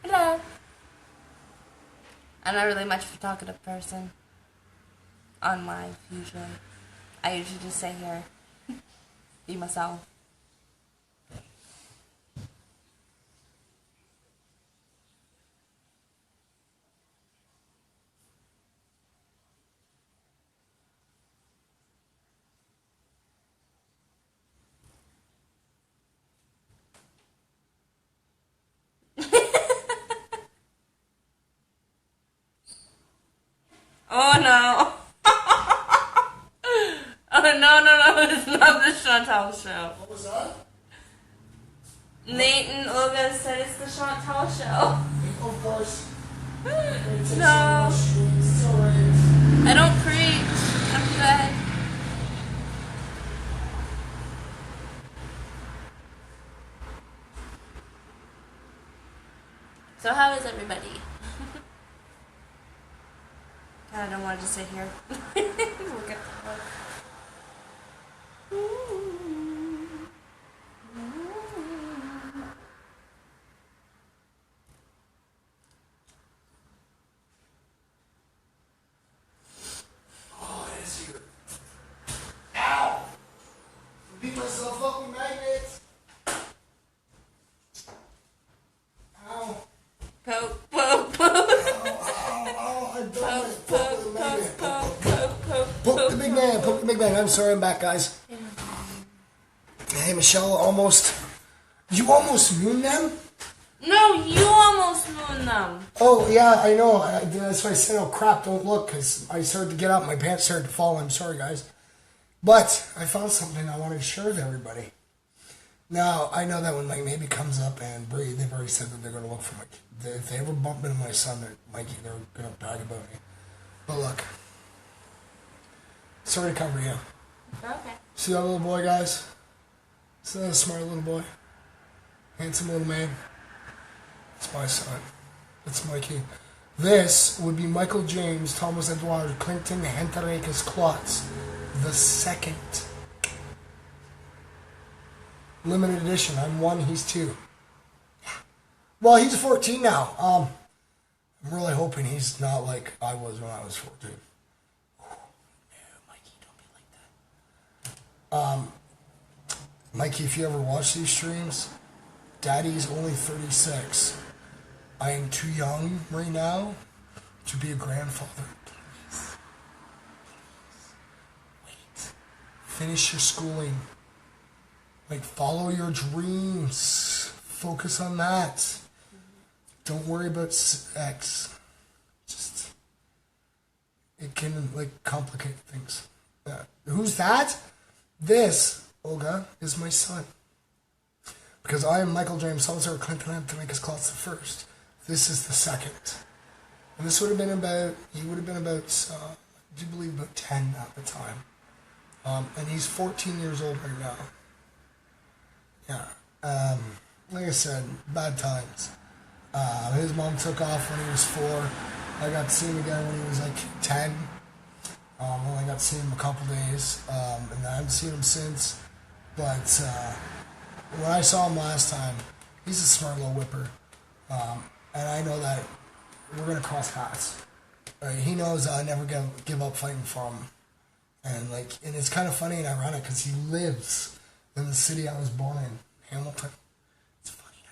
Hello. I'm not really much of a talkative person. On live, usually. I usually just sit here. Be myself. Oh no. Oh no, it's not the Chantal show. What was that? Nate and Olga said it's the Chantal show. Of course. No. It's alright. I don't preach. I'm good. So how is everybody? I don't want to just sit here. Look at the book. Oh, it is here. Ow! Beat myself up with magnets. Ow. Poke. Ow, I don't want to poke the magnet. Poke the big man. I'm sorry, I'm back, guys. Hey, Michelle, you almost mooned them? No, you almost mooned them. Oh, yeah, I know. That's why I said, oh, crap, don't look, because I started to get up, my pants started to fall. I'm sorry, guys. But I found something I wanted to share with everybody. Now, I know that when Mike maybe comes up and Bree, they've already said that they're going to look for Mike. If they ever bump into my son, Mikey, they're going to brag about me. But look. Sorry to cover you. Okay. See that little boy, guys? Isn't that a smart little boy? Handsome little man. It's my son. It's Mikey. This would be Michael James Thomas Edward Clinton Henriques Klotz the second. Limited edition. I'm 1, he's 2. Well, he's 14 now. I'm really hoping he's not like I was when I was 14. No, Mikey, don't be like that. Mikey, if you ever watch these streams, Daddy's only 36. I am too young right now to be a grandfather. Please. Wait. Finish your schooling. Like, follow your dreams. Focus on that. Don't worry about sex. Just, it can, like, complicate things. Who's that? This, Olga, is my son. Because I am Michael James Thomas Clinton to make his Klotz the first. This is the second. And this would have been about, he would have been about, I do believe about 10 at the time. And he's 14 years old right now. Yeah. Like I said, bad times. His mom took off when he was 4. I got to see him again when he was like 10. Only got to see him a couple days. And I haven't seen him since. But when I saw him last time, he's a smart little whipper. And I know that we're going to cross paths. He knows I never give up fighting for him. And it's kind of funny and ironic because he lives in the city I was born in, Hamilton. It's funny and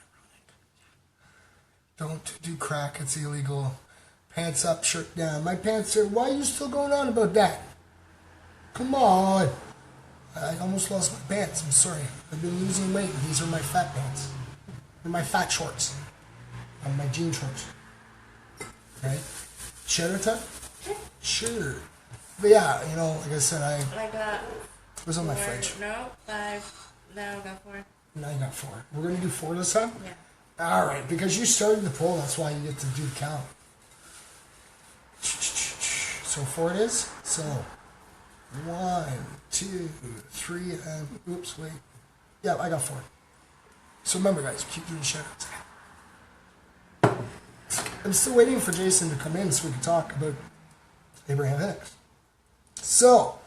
ironic. Don't do crack, it's illegal. Pants up, shirt down. My pants are, why are you still going on about that? Come on. I almost lost my pants, I'm sorry. I've been losing weight. These are my fat pants. They're my fat shorts. And my jean shorts. Right? Shout out time? Sure. But yeah, like I said, I got... It was on my fridge. No, 5. Now I got 4. Now you got 4. We're going to do 4 this time? Yeah. Alright, because you started the poll, that's why you get to do the count. So 4 it is? So, 1, 2, 3, and... Oops, wait. Yeah, I got 4. So remember, guys, keep doing shout-outs. I'm still waiting for Jason to come in so we can talk about Abraham Hicks. So,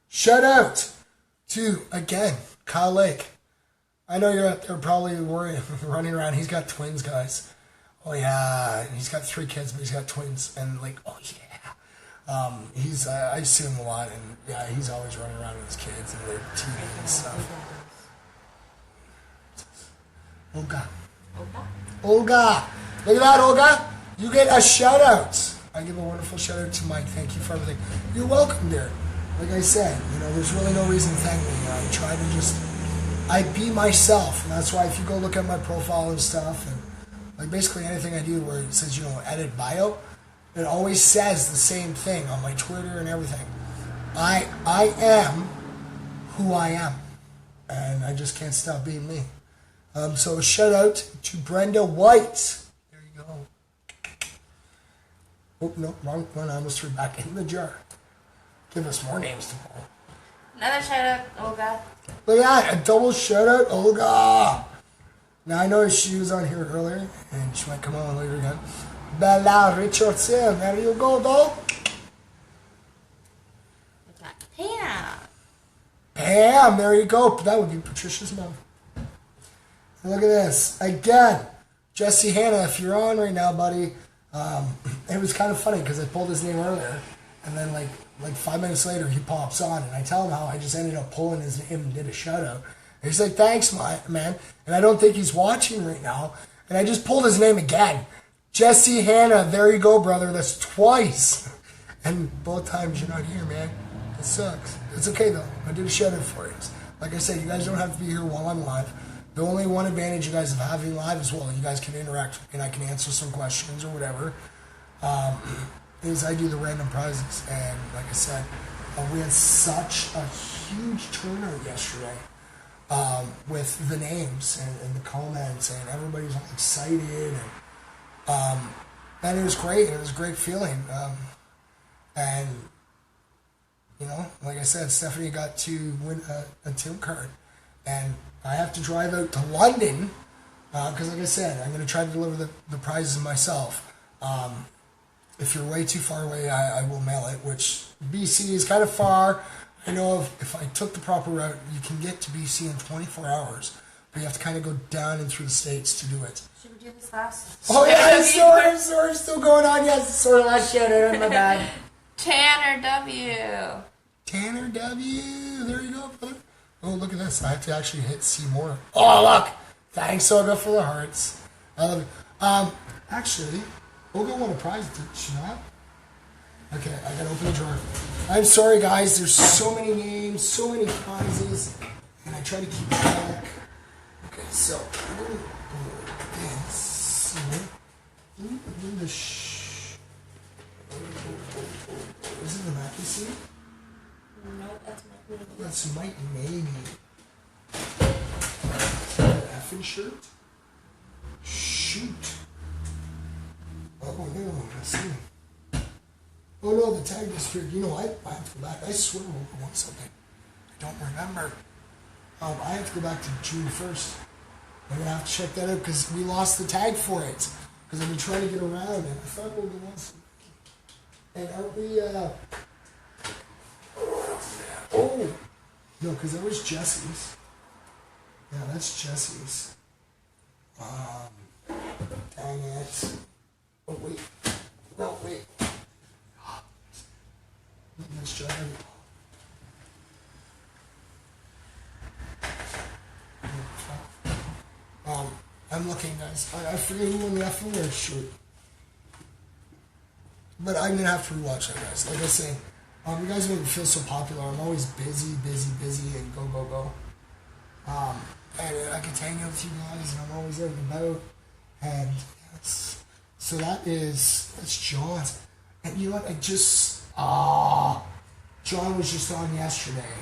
shout out to, again, Kyle Lake. I know you're out there probably running around. He's got twins, guys. Oh, yeah. He's got 3 kids, but he's got twins. And, oh, yeah. I see him a lot, and, yeah, he's always running around with his kids and their TV and stuff. Olga. Olga. Look at that, Olga. You get a shout-out. I give a wonderful shout-out to Mike. Thank you for everything. You're welcome, dear. Like I said, there's really no reason to thank me. I try to I be myself. And that's why if you go look at my profile and stuff, and basically anything I do where it says, edit bio, it always says the same thing on my Twitter and everything. I am who I am. And I just can't stop being me. So shout out to Brenda White. There you go. Oh, no, wrong one. I almost threw back in the jar. Give us more names to pull. Another shout out, Olga. Look at that, a double shout out, Olga. Now I know she was on here earlier, and she might come on later again. Bella Richardson, there you go, dog. We got Pam. Pam, there you go. That would be Patricia's mom. Look at this. Again, Jesse Hanna, if you're on right now, buddy, it was kind of funny because I pulled his name earlier, and then like 5 minutes later he pops on, and I tell him how I just ended up pulling his name and did a shout-out. And he's like, thanks, man. And I don't think he's watching right now. And I just pulled his name again. Jesse Hanna, there you go, brother. That's twice. And both times you're not here, man. It sucks. It's okay, though. I did a shout-out for you. Like I said, you guys don't have to be here while I'm live. The only one advantage you guys have having live as well, you guys can interact and I can answer some questions or whatever, is I do the random prizes. And like I said, we had such a huge turnout yesterday with the names and the comments, and everybody was all excited. And it was great. It was a great feeling. And, like I said, Stephanie got to win a Tim card. and I have to drive out to London because, like I said, I'm going to try to deliver the prizes myself. If you're way too far away, I will mail it, which BC is kind of far. I know if I took the proper route, you can get to BC in 24 hours, but you have to kind of go down and through the States to do it. Should we do this last? Oh yeah, story still going on. Yes, story last shout out on my bag. Tanner W. Tanner W. There you go, brother. Oh, look at this. I have to actually hit see more. Oh, look. Thanks, Olga, for the hearts. I love it. Actually, Olga won a prize, did she not? Okay, I gotta open the drawer. I'm sorry, guys. There's so many names, so many prizes, and I try to keep track. Okay, so I'm gonna go like this. Let me do the Is it the Mackie seed? No, that's my queen. That's Mike maybe. Effing shirt? Shoot. Oh no, I see. Oh no, the tag disappeared. You know, I have to go back. I swear I want something. I don't remember. I have to go back to June 1st. I'm gonna have to check that out because we lost the tag for it. Because I've been trying to get around and I thought we were once. And aren't we oh no, because that was Jesse's. Yeah, that's Jesse's. Dang it. Oh wait. No, wait. Let's try it. I'm looking, guys. I forget who won the FOR shirt. But I'm gonna have to rewatch that, guys. Like I say, you guys make me feel so popular. I'm always busy, and go. And I get to hang out with you guys, and I'm always out and about. And yes. So that's John. And you know what? John was just on yesterday,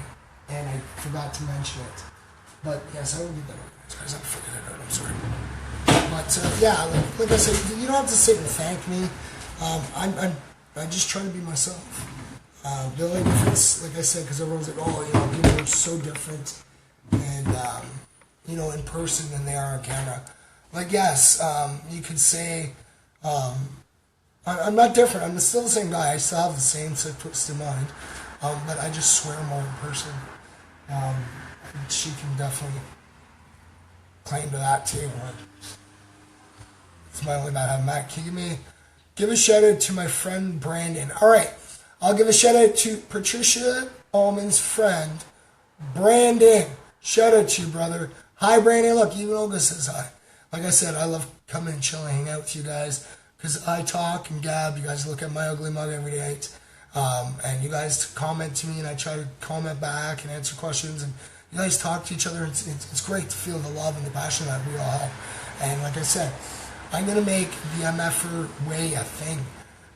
and I forgot to mention it. But yes, I will get that organized, guys. I figured it out. I'm sorry. But yeah, like I said, you don't have to sit and thank me. I just try to be myself. The only difference, like I said, because everyone's like, oh, you know, people are so different, and you know, in person than they are on camera. Like, yes, you could say I'm not different. I'm still the same guy. I still have the same twisted mind, but I just swear more in person. She can definitely claim to that too. It's my only bad having Matt. Can you give a shout out to my friend Brandon? All right, I'll give a shout out to Patricia Allman's friend Brandon. Shout out to you, brother. Hi, Brandon. Look, even Olga says hi. Like I said, I love coming and chilling, hang out with you guys because I talk and gab. You guys look at my ugly mug every night, and you guys comment to me, and I try to comment back and answer questions, and you guys talk to each other. It's great to feel the love and the passion that we all have. And like I said, I'm going to make the MFer way a thing.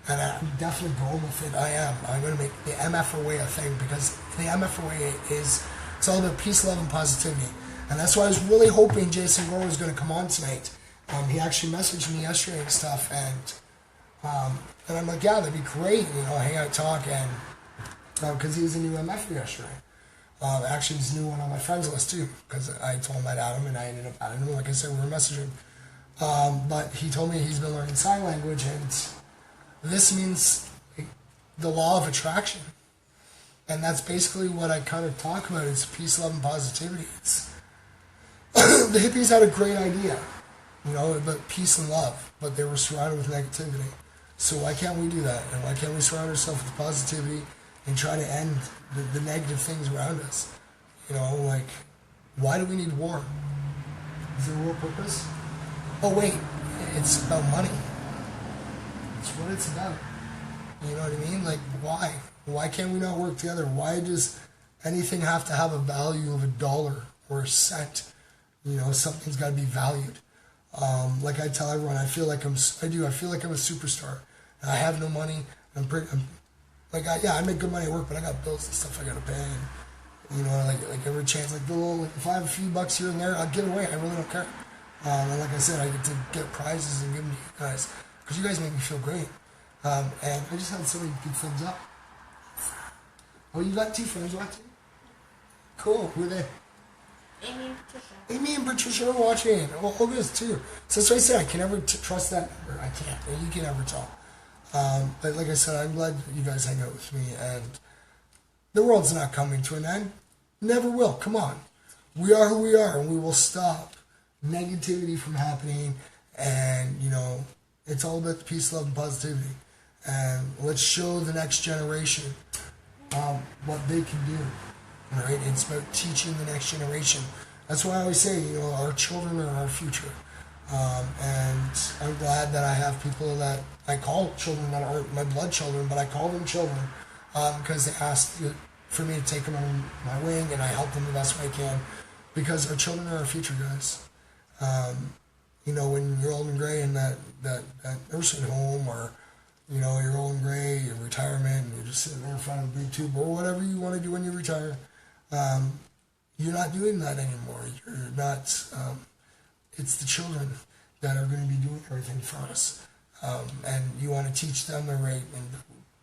And I'm definitely going with it. I am. I'm going to make the MFer way a thing because the MFer way it's all about peace, love, and positivity. And that's why I was really hoping Jason Gore was going to come on tonight. He actually messaged me yesterday and stuff. And I'm like, yeah, that'd be great. You know, hang out, talk. And because he was a new MFer yesterday. Actually, he's a new one on my friends list too, because I told him I'd add him, and I ended up adding him. Like I said, we were messaging. But he told me he's been learning sign language, and this means the law of attraction. And that's basically what I kind of talk about is peace, love, and positivity. The hippies had a great idea, you know, about peace and love, but they were surrounded with negativity. So why can't we do that? And why can't we surround ourselves with positivity and try to end the negative things around us? You know, like, why do we need war? Is there a war purpose? Oh wait, it's about money. It's what it's about. You know what I mean? Like, why? Why can't we not work together? Why does anything have to have a value of $1 or a cent? You know, something's got to be valued. Like I tell everyone, I feel like I'm a superstar. And I have no money. I make good money at work, but I got bills and stuff I got to pay. And, you know, like every chance, like if I have a few bucks here and there, I'll give it away. I really don't care. And like I said, I get to get prizes and give them to you guys because you guys make me feel great. And I just had so many good thumbs up. Oh, you got 2 friends, what? Cool. Who are they? Amy and Patricia. Amy and Patricia are watching. Well, Olga is too. So that's why I say I can never trust that number. I can't. You can never tell. But like I said, I'm glad you guys hang out with me. And the world's not coming to an end. Never will. Come on. We are who we are, and we will stop negativity from happening. And, you know, it's all about the peace, love, and positivity. And let's show the next generation what they can do. Right? It's about teaching the next generation. That's why I always say, you know, our children are our future. And I'm glad that I have people that I call children that aren't my blood children, but I call them children because they asked for me to take them on my wing, and I help them the best way I can because our children are our future, guys. You know, when you're old and gray in that nursing home, or, you know, you're old and gray, your retirement, and you're just sitting there in front of a big tube, or whatever you want to do when you retire, you're not doing that anymore. You're not, it's the children that are going to be doing everything for us. And you want to teach them the right and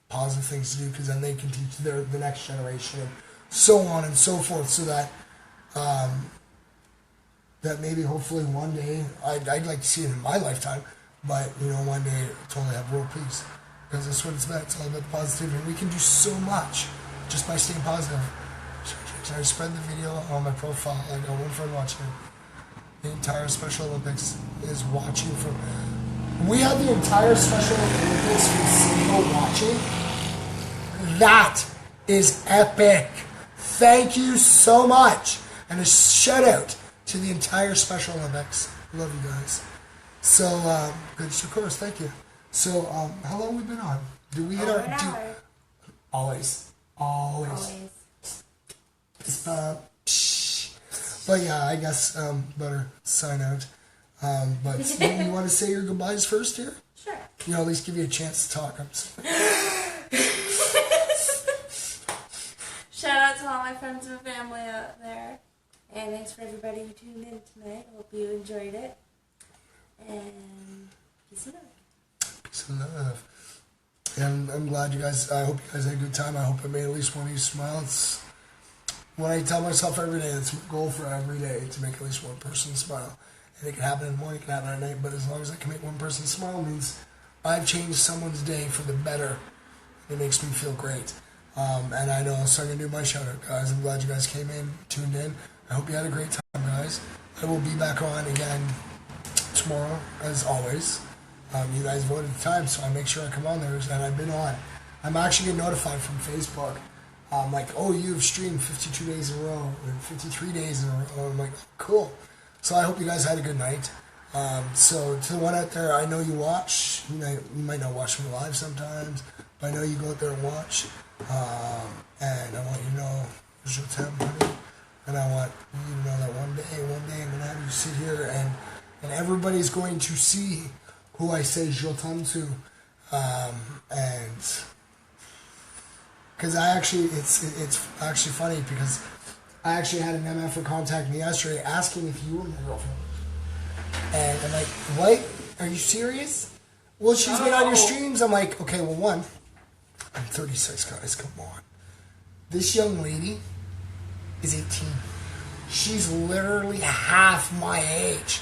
positive things to do, because then they can teach the next generation, and so on and so forth, so that that maybe hopefully one day, I'd like to see it in my lifetime, but, you know, one day totally have world peace, because that's what it's about. It's all about the positivity. And we can do so much just by staying positive. So I spread the video on my profile. I got one friend watching. The entire Special Olympics is watching from. We had the entire Special Olympics from Snail watching. That is epic. Thank you so much. And a shout out to the entire Special Olympics. Love you guys. So, good, of course, thank you. So, how long have we been on? Do we hit our... Always. But yeah, I guess better sign out. But you want to say your goodbyes first here? Sure. You know, at least give you a chance to talk. Shout out to all my friends and family out there. And thanks for everybody who tuned in tonight. Hope you enjoyed it. And peace and love. Peace and love. And I'm glad you guys, I hope you guys had a good time. I hope I made at least one of you smile. It's what I tell myself every day. It's my goal for every day, to make at least one person smile. And it can happen in the morning, it can happen at night, but as long as I can make one person smile, means I've changed someone's day for the better. It makes me feel great. And I know, so I'm going to do my shout out, guys. I'm glad you guys came in, tuned in. I hope you had a great time, guys. I will be back on again tomorrow, as always. You guys voted the time, so I make sure I come on there, and I've been on. I'm actually getting notified from Facebook. Like, oh, you've streamed 52 days in a row, and 53 days in a row. I'm like, cool. So I hope you guys had a good night. So to the one out there, I know you watch. You might not watch me live sometimes, but I know you go out there and watch. And I want you to know, there's your time, honey. And I want you to know that one day I'm going to have you sit here, and everybody's going to see who I say je t'aime to. And because it's actually funny, because I actually had an MFer contact me yesterday asking if you were my girlfriend. And I'm like, what? Are you serious? Well, she's been on your streams. I'm like, okay, well, one, I'm 36, guys, come on. This young lady is 18. She's literally half my age.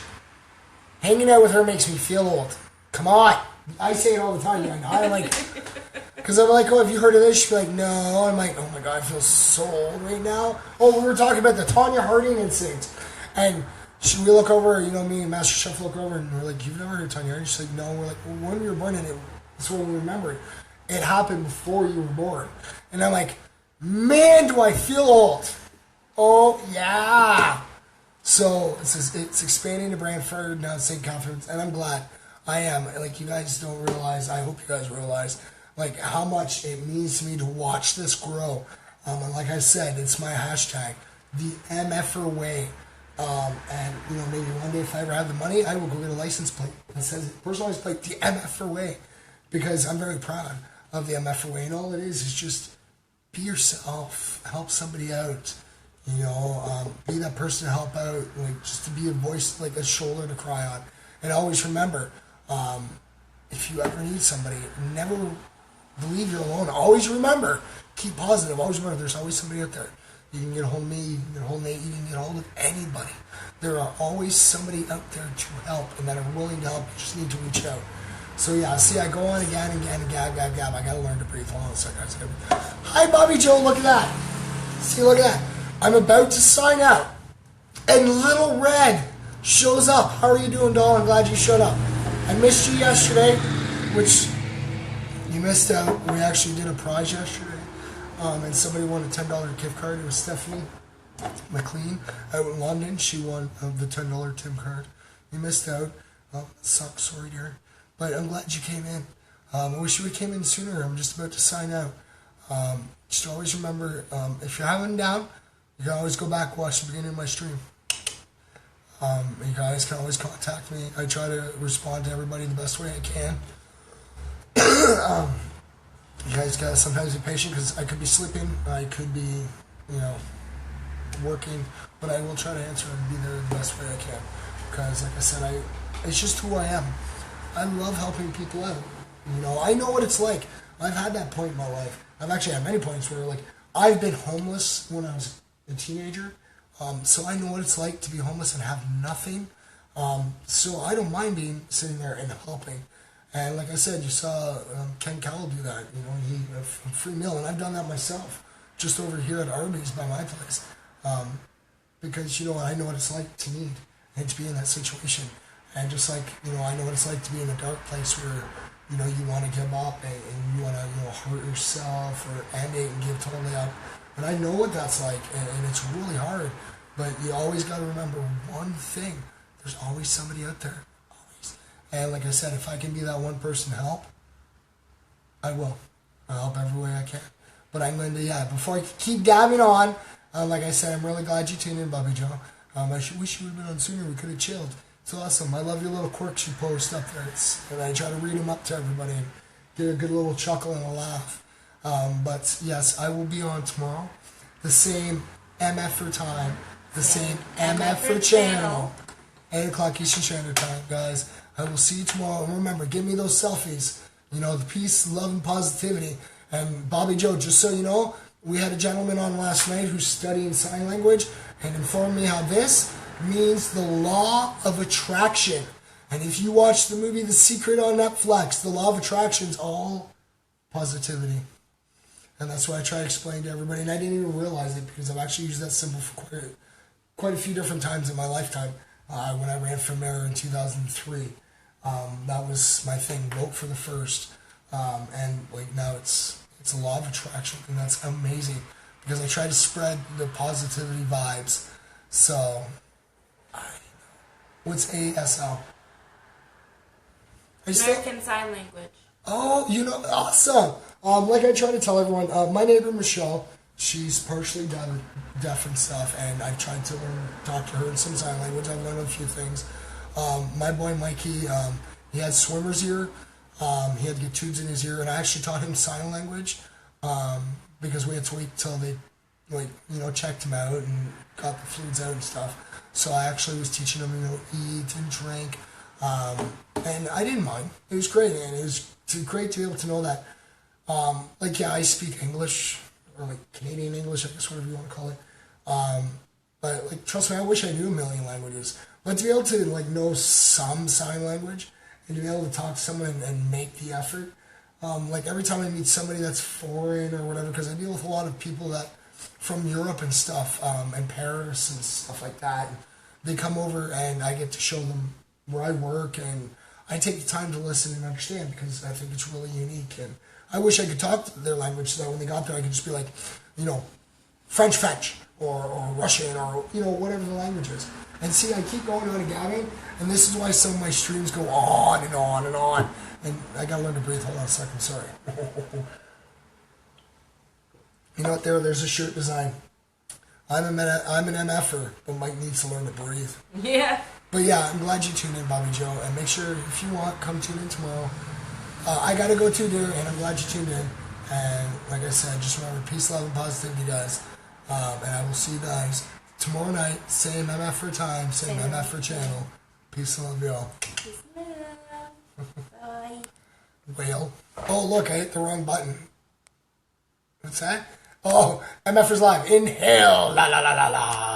Hanging out with her makes me feel old. Come on. I say it all the time. I'm like, because I'm like, oh, have you heard of this? She'd be like, no. I'm like, oh my God, I feel so old right now. Oh, we were talking about the Tanya Harding incident. And we look over, you know, me and Master Chef look over, and we're like, you've never heard of Tanya Harding? She's like, no. We're like, well, when we were born, and that's when we remembered. It happened before you were born. And I'm like, man, do I feel old. Oh, yeah. So it's expanding to Brantford, now it's St. Catharines, and I'm glad. I am. Like, you guys don't realize, I hope you guys realize, like, how much it means to me to watch this grow. And like I said, it's my hashtag, the MFer way. And, you know, maybe one day if I ever have the money, I will go get a license plate that says, personalized plate, the MFer way. Because I'm very proud of the MFer way. And all it is just be yourself. Help somebody out. You know, be that person to help out. Like, just to be a voice, like a shoulder to cry on. And always remember, if you ever need somebody, never believe you're alone. Always remember, keep positive. Always remember, there's always somebody out there You can get a hold of me, you can get a hold of Nate, you can get a hold of anybody. There are always somebody out there to help and that are willing to help. You just need to reach out. So yeah, see, I go on again and again and gab. I gotta learn to breathe. Hold on a second. Hi, Bobby Joe, look at that. See, look at that. I'm about to sign out. And Little Red shows up. How are you doing, doll? I'm glad you showed up. I missed you yesterday, which you missed out. We actually did a prize yesterday. And somebody won a $10 gift card. It was Stephanie McLean out in London. She won the $10 Tim card. You missed out. Sucks, sorry, dear. But I'm glad you came in. I wish you would came in sooner. I'm just about to sign out. Just always remember, if you're having down, you can always go back, watch the beginning of my stream. You guys can always contact me. I try to respond to everybody the best way I can. You guys gotta sometimes be patient because I could be sleeping, I could be, working, but I will try to answer and be there the best way I can. Because, like I said, it's just who I am. I love helping people out. I know what it's like. I've had that point in my life. I've actually had many points where, I've been homeless when I was a teenager. So I know what it's like to be homeless and have nothing. So I don't mind sitting there and helping. And like I said, you saw Ken Cowell do that. He a free meal, and I've done that myself, just over here at Arby's by my place. Because I know what it's like to need and to be in that situation. And just like, I know what it's like to be in a dark place where, you want to give up and you want to, hurt yourself or end it and give totally up. And I know what that's like, and it's really hard. But you always got to remember one thing. There's always somebody out there. Always. And like I said, if I can be that one person to help, I will. I'll help every way I can. But I'm going to, before I keep gabbing on, like I said, I'm really glad you tuned in, Bobby Joe. I wish you would have been on sooner. We could have chilled. It's awesome. I love your little quirks you post up there. And I try to read them up to everybody and get a good little chuckle and a laugh. But yes, I will be on tomorrow. The same MF for time. The same MF for channel. 8 o'clock Eastern Standard Time, guys. I will see you tomorrow. And remember, give me those selfies. The peace, love, and positivity. And Bobby Joe, just so you know, we had a gentleman on last night who's studying sign language and informed me how this means the law of attraction. And if you watch the movie The Secret on Netflix, the law of attraction is all positivity. And that's what I try to explain to everybody. And I didn't even realize it because I've actually used that symbol for quite a few different times in my lifetime. When I ran for mayor in 2003, that was my thing, vote for the first. And now it's a law of attraction, and that's amazing because I try to spread the positivity vibes. So, what's ASL? American Sign Language. Oh, awesome. Like I try to tell everyone, my neighbor Michelle, she's partially deaf and stuff, and I've tried to talk to her in some sign language. I've learned a few things. My boy Mikey, he had swimmer's ear. He had to get tubes in his ear, and I actually taught him sign language because we had to wait till they, checked him out and got the fluids out and stuff. So I actually was teaching him, eat and drink, and I didn't mind. It was great, and it was great to be able to know that. I speak English, or Canadian English, I guess, whatever you want to call it. But trust me, I wish I knew a million languages. But to be able to know some sign language and to be able to talk to someone and make the effort. Every time I meet somebody that's foreign or whatever, because I deal with a lot of people that from Europe and stuff, and Paris and stuff like that. And they come over and I get to show them where I work, and I take the time to listen and understand because I think it's really unique. And I wish I could talk their language so that when they got there I could just be like, French, or Russian, or, whatever the language is. And see, I keep going on and gabbing, and this is why some of my streams go on and on and on. And I gotta learn to breathe. Hold on a second, sorry. You know what, there's a shirt design. I'm an MFer, but Mike needs to learn to breathe. Yeah. But yeah, I'm glad you tuned in, Bobby Joe. And make sure, if you want, come tune in tomorrow. I gotta go too, dear, and I'm glad you tuned in. And like I said, just remember, peace, love, and positivity, guys. And I will see you guys tomorrow night. Same MF for time, same MF for channel. Peace and love, y'all. Peace and love. Bye. Whale. Oh, look, I hit the wrong button. What's that? Oh, MFers Live. Inhale. La la la la la.